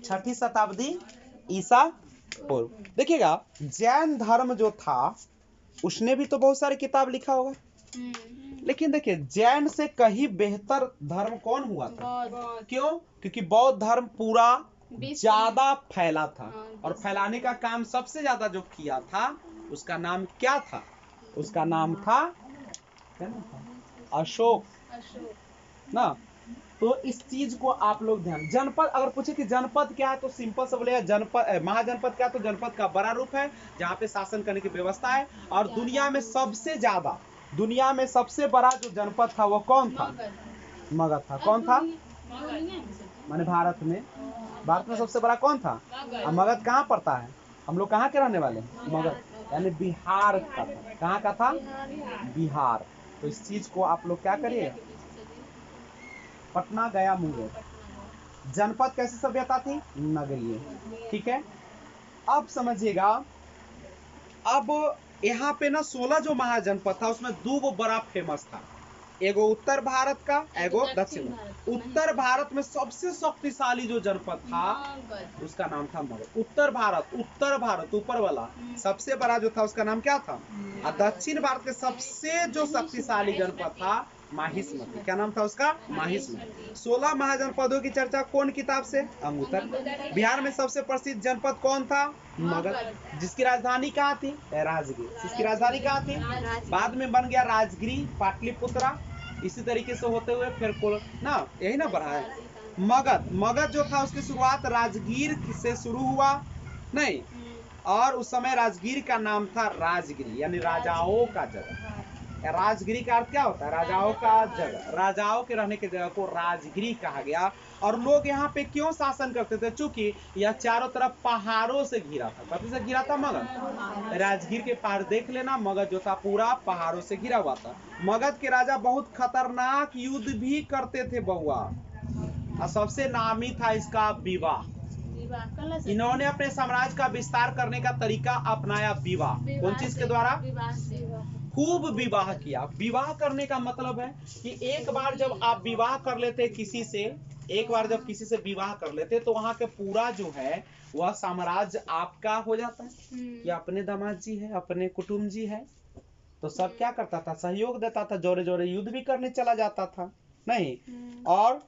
[SPEAKER 1] 6ठी शताब्दी ईसा पूर्व। देखिएगा जैन धर्म जो था उसने भी तो बहुत सारे किताब लिखा होगा, लेकिन देखिए जैन से कहीं बेहतर धर्म कौन हुआ था? क्यों? क्योंकि बौद्ध धर्म पूरा ज्यादा फैला था, और फैलाने का काम सबसे ज्यादा जो किया था उसका नाम क्या था? उसका नाम था अशोक ना। तो इस चीज को आप लोग ध्यान, जनपद अगर पूछे कि जनपद क्या है तो सिंपल से बोलेगा जनपद, महाजनपद क्या है तो जनपद का बड़ा रूप है जहाँ पे शासन करने की व्यवस्था है। और दुनिया में सबसे ज्यादा, दुनिया में सबसे बड़ा जो जनपद था वो कौन था? मगध था। कौन था? माने भारत में, भारत में सबसे बड़ा कौन था? मगध कहाँ पड़ता है? हम लोग कहाँ के रहने वाले? मगध, यानी बिहार का था। कहाँ का था? बिहार। तो इस चीज को आप लोग क्या करिए? पटना, गया, मुंगेर। जनपद कैसी सभ्यता थी? नगरीय। ठीक है, अब समझिएगा। अब यहाँ पे ना 16 जो महाजनपद था उसमें 2 बड़ा फेमस था, एगो उत्तर भारत का, एगो दक्षिण। उत्तर भारत में सबसे शक्तिशाली जो जनपद था उसका नाम था मगध। उत्तर भारत ऊपर वाला सबसे बड़ा जो था उसका नाम क्या था? और दक्षिण भारत के सबसे जो शक्तिशाली जनपद था माहिष्मती। क्या नाम था उसका? माहिष्मती। 16 महाजनपदों की चर्चा कौन किताब से? अंगुतर। बिहार में सबसे प्रसिद्ध जनपद कौन था? मगध, जिसकी राजधानी कहाँ थी? राजगीर। जिसकी राजधानी कहाँ थी? बाद में बन गया राजगिरी, पाटलिपुत्रा। इसी तरीके से होते हुए फिर ना यही ना बढ़ा है मगध जो था उसकी शुरुआत राजगीर से शुरू हुआ नहीं, और उस समय राजगीर का नाम था राजगिरी, यानी राजाओं का जगह। राजगिरी का अर्थ क्या होता है? राजाओं का जगह। राजाओं के रहने की जगह को राजगिरी कहा गया। और लोग यहाँ पे क्यों शासन करते थे? चूंकि यह चारों तरफ पहाड़ों से घिरा था। कभी से घिरा था? मगध। राजगीर के पहाड़ देख लेना, मगध जो था पूरा पहाड़ों से घिरा हुआ था। मगध के राजा बहुत खतरनाक युद्ध भी करते थे बहुआ, और सबसे नामी था इसका विवाह। इन्होंने अपने साम्राज्य का विस्तार करने का तरीका अपनाया विवाह। कौन चीज के द्वारा? खूब विवाह किया। विवाह करने का मतलब है कि एक बार जब आप विवाह कर लेते किसी से, एक बार जब किसी से विवाह कर लेते तो वहां के पूरा जो है वह साम्राज्य आपका हो जाता है। या अपने दामाद जी है, अपने कुटुंब जी है, तो सब क्या करता था? सहयोग देता था, जोरे जोरे युद्ध भी करने चला जाता था नहीं, और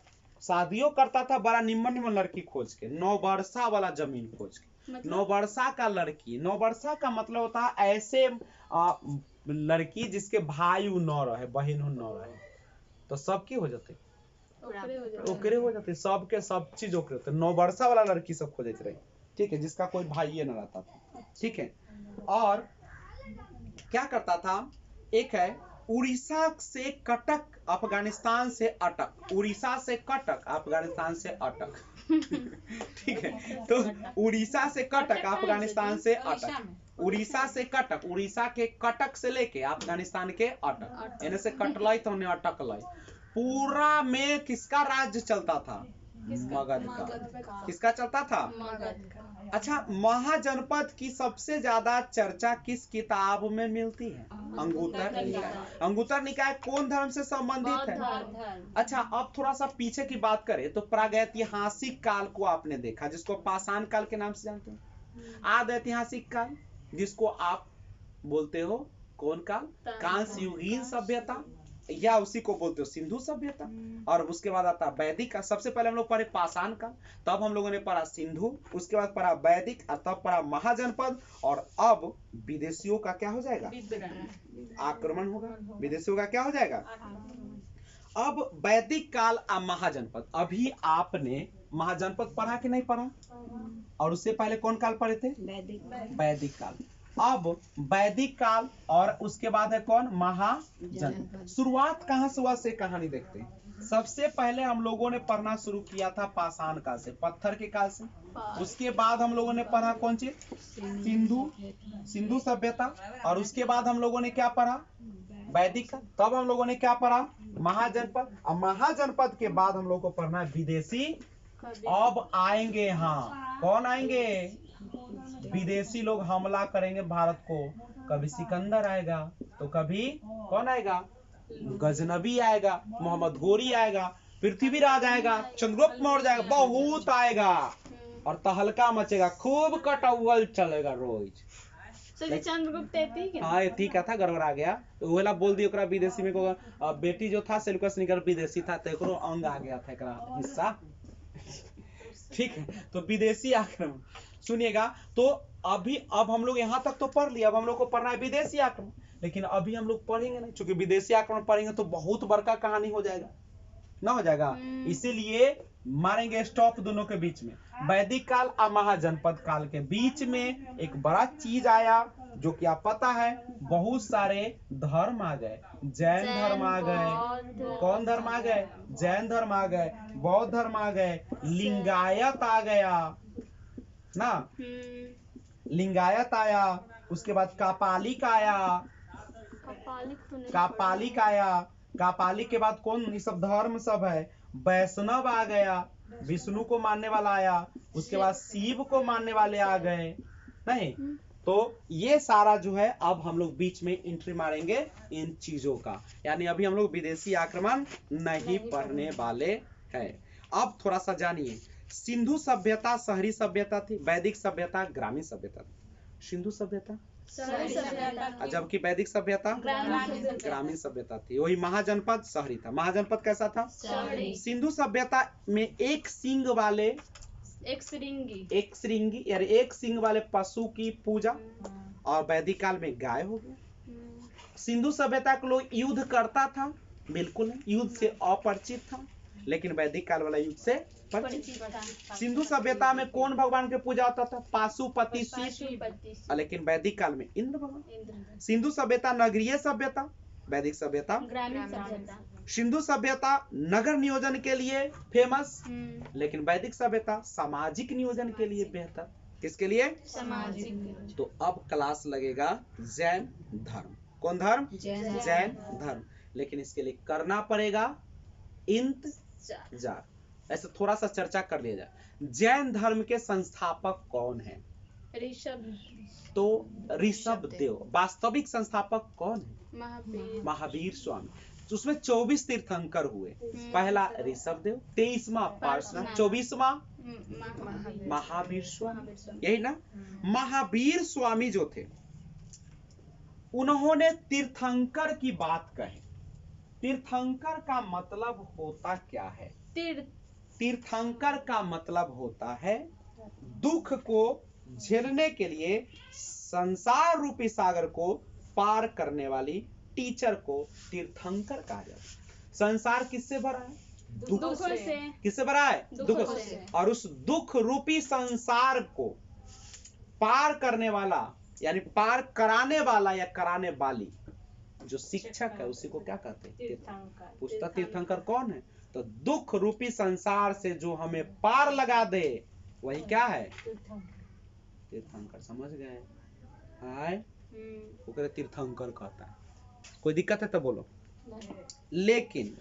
[SPEAKER 1] शादियों करता था बड़ा निम्न निम्न लड़की खोज के, 9 वर्षा वाला जमीन खोज के। 9 वर्षा का लड़की, 9 वर्षा का मतलब होता है ऐसे लड़की जिसके भाई न रहे, बहन न रहे, तो सबकी हो जाते, ओकरे हो जाते, सबके सब चीज ओकरे होते। 9 वर्षा वाला लड़की सब खोजे रही, ठीक है, जिसका कोई भाई न रहता था, ठीक है। और क्या करता था? एक है उड़ीसा से कटक, अफगानिस्तान से अटक। उड़ीसा से कटक, अफगानिस्तान से अटक ठीक है, तो उड़ीसा से कटक, अफगानिस्तान से अटक। उड़ीसा से कटक, उड़ीसा के कटक से लेके अफगानिस्तान के अटक, यानी से कटलाई तो उन्हें अटक लाई। पूरा में किसका राज्य चलता था? मगध का। किसका चलता था? अच्छा, महाजनपद की सबसे ज्यादा चर्चा किस किताब में मिलती है? अंगुत्तर निकाय। अंगुत्तर निकाय कौन धर्म से संबंधित है? अच्छा, अब थोड़ा सा पीछे की बात करें तो प्रागैतिहासिक काल को आपने देखा, जिसको पाषाण काल के नाम से जानते हैं। आदि ऐतिहासिक काल, जिसको आप बोलते हो कौन काल? कांस्य युगीन सभ्यता, या उसी को बोलते हो सिंधु सभ्यता। और उसके बाद आता है वैदिक का। सबसे पहले हम लोग पढ़े पाषाण काल, तब हम लोगों ने पढ़ा सिंधु, उसके बाद पढ़ा वैदिक, और तब पढ़ा महाजनपद, और अब विदेशियों का क्या हो जाएगा? आक्रमण होगा। विदेशियों का क्या हो जाएगा? अब वैदिक काल और महाजनपद। अभी आपने महाजनपद पढ़ा कि नहीं पढ़ा? और उससे पहले कौन काल पढ़े थे? वैदिक काल। अब वैदिक काल और उसके बाद है कौन? महाजनपद। शुरुआत कहां से हुआ से कहानी देखते हैं। सबसे पहले हम लोगों ने पढ़ना शुरू किया था पाषाण काल से, पत्थर के काल से। उसके बाद हम लोगों ने पढ़ा कौन चीज? सिंधु सभ्यता। और उसके बाद हम लोगों ने क्या पढ़ा? वैदिक काल। तब हम लोगों ने क्या पढ़ा? महाजनपद। और महाजनपद के बाद हम लोग को पढ़ना है विदेशी। अब आएंगे, हाँ, कौन आएंगे? विदेशी लोग हमला करेंगे भारत को। कभी सिकंदर आएगा, तो कभी कौन आएगा? गजनबी आएगा, मोहम्मद गोरी आएगा, पृथ्वीराज आएगा, चंद्रगुप्त मौर्य आएगा, बहुत आएगा और तहलका मचेगा, खूब कटौवल चलेगा रोज।
[SPEAKER 2] चंद्रगुप्त
[SPEAKER 1] हाँ, ठीक था, गड़बड़ा गया। तो बोल दिया ओकरा विदेशी में को, बेटी जो था सेल्यूकस निकर विदेशी था, तो एकरो अंग आ गया था एकरा हिस्सा। ठीक है, तो विदेशी आक्रमण सुनिएगा। तो अभी अब हम लोग यहाँ तक तो पढ़ लिया, अब हम लोग को पढ़ना है विदेशी आक्रमण। लेकिन अभी हम लोग पढ़ेंगे नहीं, क्योंकि विदेशी आक्रमण पढ़ेंगे तो बहुत बड़का कहानी हो जाएगा, ना हो जाएगा। इसीलिए मारेंगे स्टॉप दोनों के बीच में। वैदिक काल और महाजनपद काल के बीच में एक बड़ा चीज आया, जो कि आप पता है, बहुत सारे धर्म आ गए। जैन धर्म आ गए। कौन धर्म आ गए? जैन धर्म आ गए, बौद्ध धर्म आ गए, लिंगायत आ गया ना, लिंगायत आया। उसके बाद कापालिक आया, कापालिक आया। कापालिक के बाद कौन? ये सब धर्म सब है। वैष्णव आ गया, विष्णु को मानने वाला आया। उसके बाद शिव को मानने वाले आ गए। नहीं, तो ये सारा जो है, अब हम लोग बीच में एंट्री मारेंगे इन चीजों का। यानी अभी हम लोग विदेशी आक्रमण नहीं पढ़ने वाले हैं। अब थोड़ा सा जानिए, सिंधु सभ्यता शहरी सभ्यता थी, वैदिक सभ्यता ग्रामीण सभ्यता थी। सिंधु सभ्यता जबकि वैदिक सभ्यता ग्रामीण सभ्यता थी। वही महाजनपद शहरी था। महाजनपद कैसा था? सिंधु सभ्यता में एक सिंग वाले, एक श्रृंगी यानी एक सिंग वाले पशु की पूजा, और वैदिक काल में गाय हो गया। सिंधु सभ्यता के लोग युद्ध करता था, बिल्कुल युद्ध से अपरिचित था, लेकिन वैदिक काल वाला युद्ध से परिचित था। सिंधु सभ्यता में कौन भगवान की पूजा होता था? पाशुपति शिव, लेकिन वैदिक काल में इंद्र भगवान। सिंधु सभ्यता नगरीय सभ्यता, वैदिक सभ्यता
[SPEAKER 2] ग्रामीण सभ्यता।
[SPEAKER 1] सिंधु सभ्यता नगर नियोजन के लिए फेमस, लेकिन वैदिक सभ्यता सामाजिक नियोजन के लिए बेहतर। किसके लिए? सामाजिक। तो अब क्लास लगेगा जैन धर्म। कौन धर्म? जैन धर्म। लेकिन इसके लिए करना पड़ेगा इंतजार। ऐसे थोड़ा सा चर्चा कर लिया जाए। जैन धर्म के संस्थापक कौन है?
[SPEAKER 2] ऋषभ।
[SPEAKER 1] तो ऋषभ देव। वास्तविक संस्थापक कौन है? महावीर स्वामी। तो उसमें 24 तीर्थंकर हुए। पहला ऋषभ देव, 23वां पार्श्वनाथ, 24वां महावीर स्वामी, यही ना। महावीर स्वामी जो थे, उन्होंने तीर्थंकर की बात कही। तीर्थंकर का मतलब होता क्या है? तीर्थंकर का मतलब होता है दुख को झेलने के लिए संसार रूपी सागर को पार करने वाली टीचर को तीर्थंकर कहा जाता है। संसार किससे भरा है? दुख से। किससे भरा है? दुख से। और उस दुख रूपी संसार को पार करने वाला, यानी पार कराने वाला या कराने वाली जो शिक्षक है, उसी को क्या कहते हैं? तीर्थंकर। पूछता तीर्थंकर कौन है? तो दुख रूपी संसार से जो हमें पार लगा दे, वही क्या है? तीर्थंकर। समझ गए? हाय, वो तीर्थंकर कहता है। कोई दिक्कत है तो बोलो। लेकिन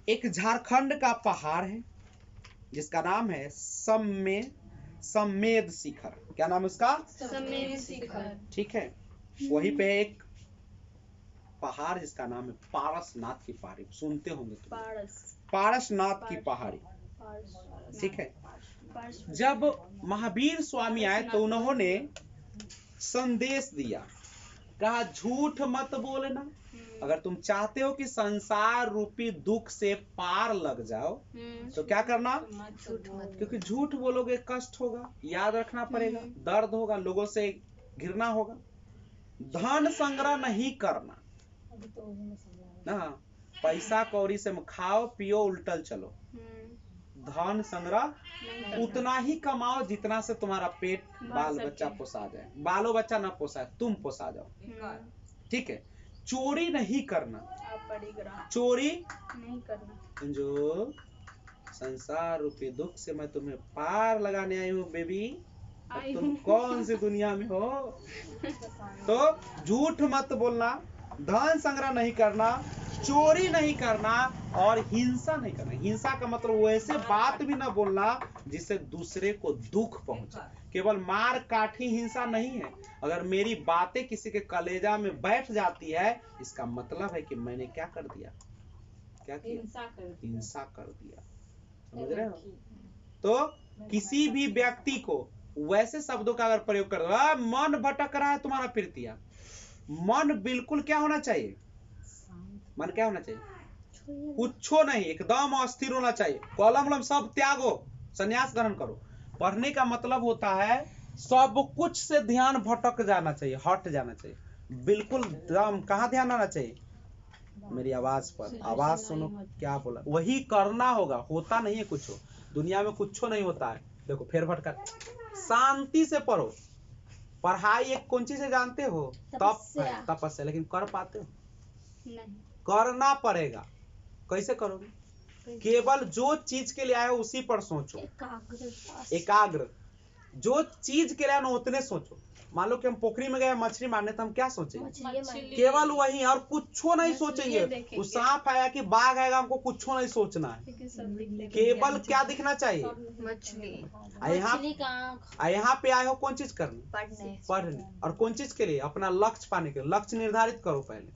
[SPEAKER 1] एक झारखंड का पहाड़ है जिसका नाम है सम्मेद शिखर। क्या नाम है उसका?
[SPEAKER 2] सम्मेद शिखर।
[SPEAKER 1] ठीक है, वहीं पे एक पहाड़ जिसका नाम है पारसनाथ की पहाड़ी, सुनते होंगे तुम, पारसनाथ की पहाड़ी। ठीक है, जब महावीर स्वामी आए तो उन्होंने संदेश दिया, कहा झूठ मत बोलना। अगर तुम चाहते हो कि संसार रूपी दुख से पार लग जाओ तो क्या करना? क्योंकि झूठ बोलोगे कष्ट होगा, याद रखना पड़ेगा, दर्द होगा, लोगों से घिरना होगा। धन संग्रह नहीं करना, पैसा कौड़ी से खाओ पियो उल्टल चलो। धन संग्रह उतना ही कमाओ जितना से तुम्हारा पेट बाल बच्चा पोसा जाए, बालो बच्चा ना पोसाए, तुम पोसा जाओ। ठीक है, चोरी नहीं करना, चोरी नहीं करना। जो संसार रूपी दुख से मैं तुम्हें पार लगाने आई हूँ बेबी, अब तुम कौन सी दुनिया में हो? तो झूठ मत बोलना, धन संग्रह नहीं करना, चोरी नहीं करना और हिंसा नहीं करना। हिंसा का मतलब वैसे बात भी ना बोलना जिससे दूसरे को दुख पहुंचे। केवल मार काठी हिंसा नहीं है। अगर मेरी बातें किसी के कलेजा में बैठ जाती है, इसका मतलब है कि मैंने क्या कर दिया? क्या किया? हिंसा कर दिया। समझ रहे हो? तो किसी भी व्यक्ति को वैसे शब्दों का अगर प्रयोग कर दो, मन भटक रहा है तुम्हारा प्रीतिया, मन बिल्कुल क्या होना चाहिए? मन क्या होना चाहिए? कुछ नहीं, एकदम अस्थिर होना चाहिए। कलम वलम सब त्यागो, संन्यास ग्रहण करो। पढ़ने का मतलब होता है सब कुछ से ध्यान भटक जाना चाहिए, हट जाना चाहिए। बिल्कुल दम कहाँ ध्यान आना चाहिए? मेरी आवाज पर। आवाज सुनो क्या बोला, वही करना होगा। होता नहीं है कुछ, दुनिया में कुछ नहीं होता है। देखो फिर भटका, शांति से पढ़ो। पढ़ाई एक कौन चीज है जानते हो? तपस्या। लेकिन कर पाते हो? नहीं। करना पड़ेगा। कैसे करोगे? केवल जो चीज के लिए आए हो उसी पर सोचो, एकाग्र। जो चीज के लिए आए उतने सोचो। मान लो कि हम पोखरी में गए मछली मारने, तो हम क्या सोचेंगे? केवल वही, और कुछ नहीं सोचेंगे। वो सांप आया कि बाघ आएगा, हमको कुछ नहीं सोचना है। केवल क्या दिखना चाहिए? मछली। यहाँ पे आए हो कौन चीज करने? पढ़ने। और कौन चीज के लिए? अपना लक्ष्य पाने के लिए। लक्ष्य निर्धारित करो पहले,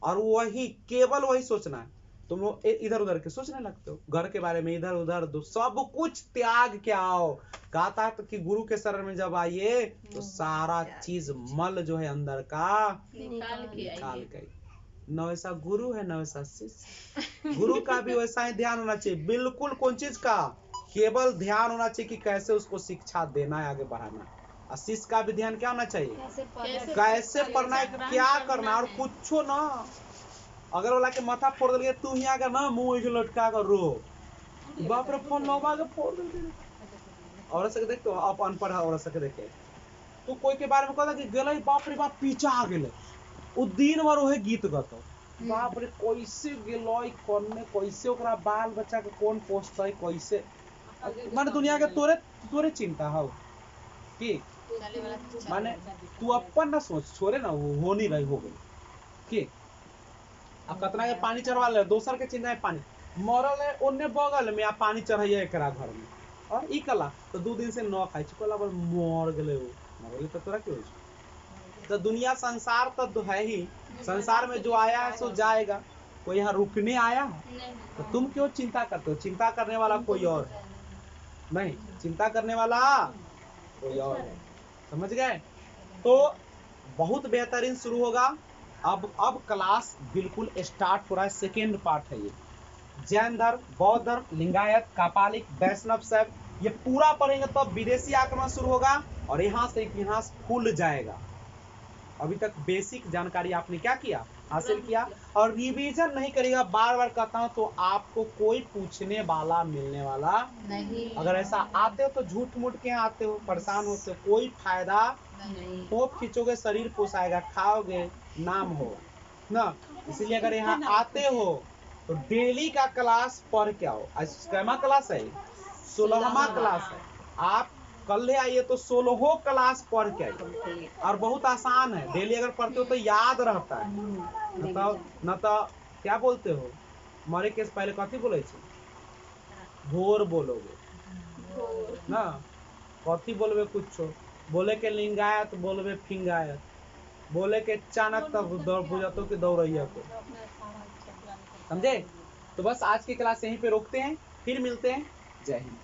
[SPEAKER 1] और वही केवल वही सोचना है। तुम लोग इधर उधर के सोचने लगते हो, घर के बारे में इधर उधर, सब कुछ त्याग के आओ। कहता है कि गुरु के शरण में जब आइए तो सारा चीज मल जो है अंदर का निकाल के। न वैसा गुरु है न वैसा शिष्य। गुरु का भी वैसा ही ध्यान होना चाहिए। बिल्कुल कौन चीज का? केवल ध्यान होना चाहिए कि कैसे उसको शिक्षा देना है, आगे बढ़ाना। और शिष्य का भी ध्यान क्या होना चाहिए? कैसे पढ़ना है, क्या करना, और कुछ ना। अगर वाला के माथा फोड़ दिए, तू यहाँ का ना मुंह लटका कर रो, बाप रे फोन लगा के फोड़ दे। और सके देख, तो आप अनपढ़ और सके देखे तो कोई के बारे में कहता कि गेले बाप रे बाप पीछा आ गेले, उ दिन भर ओहे गीत गतो। बाप रे कैसे गेलई कोने, कैसे ओकरा बाल बच्चा के कौन पोसतै, कैसे माने दुनिया के तोरे चिंता हो की? माने तू अपन ना सोच, छोड़े ना, वो हो नहीं रही हो गई की। अब कतना के पानी चढ़वा ले, दोसर के चिंता है पानी मरल है ओने बगल में, आ पानी चढ़ाइए एकरा घर में, और ई कला तो 2 दिन से न खाई चुकला पर मर गेले। वो मर गेले तो तोरा क्यों? तो दुनिया संसार तो है ही, संसार में जो आया है सो जाएगा। कोई यहाँ रुकने आया है? तो तुम क्यों चिंता करते हो? चिंता करने वाला कोई और है नहीं, चिंता करने वाला कोई और है। समझ गए? तो बहुत बेहतरीन शुरू होगा। अब क्लास बिल्कुल स्टार्ट हो रहा है। सेकेंड पार्ट है ये। जैन धर्म, बौद्ध धर्म, लिंगायत, कापालिक, वैष्णव शैव, ये पूरा पढ़ेंगे तब विदेशी आक्रमण शुरू होगा और यहाँ से इतिहास खुल जाएगा। अभी तक बेसिक जानकारी आपने क्या किया? हासिल किया। और रिवीजन नहीं करेगा, बार बार कहता हूँ, तो आपको कोई पूछने वाला मिलने वाला नहीं। अगर ऐसा आते हो तो झूठ मूठ के आते हो, परेशान होते हो, कोई फायदा नहीं। पोप खींचोगे शरीर पोसाएगा, खाओगे नाम होगा ना। इसलिए अगर यहाँ आते हो तो डेली का क्लास पढ़ के आओ। आज कैमा क्लास है? 16वां क्लास है। आप कल आइए तो 16 क्लास पढ़ के आइए। और बहुत आसान है, डेली अगर पढ़ते हो तो याद रहता है। न तो क्या बोलते हो, मरे के पहले कथी बोले छे? भोर बोलोगे ना, कथी बोलबे कुछो, बोले के लिंगायत बोलबे फिंगायत, बोले के चाणक तब दौड़ बुझातो कि दौड़ैया को। समझे? तो बस आज की क्लास यहीं पे रोकते हैं, फिर मिलते हैं। जय हिंद।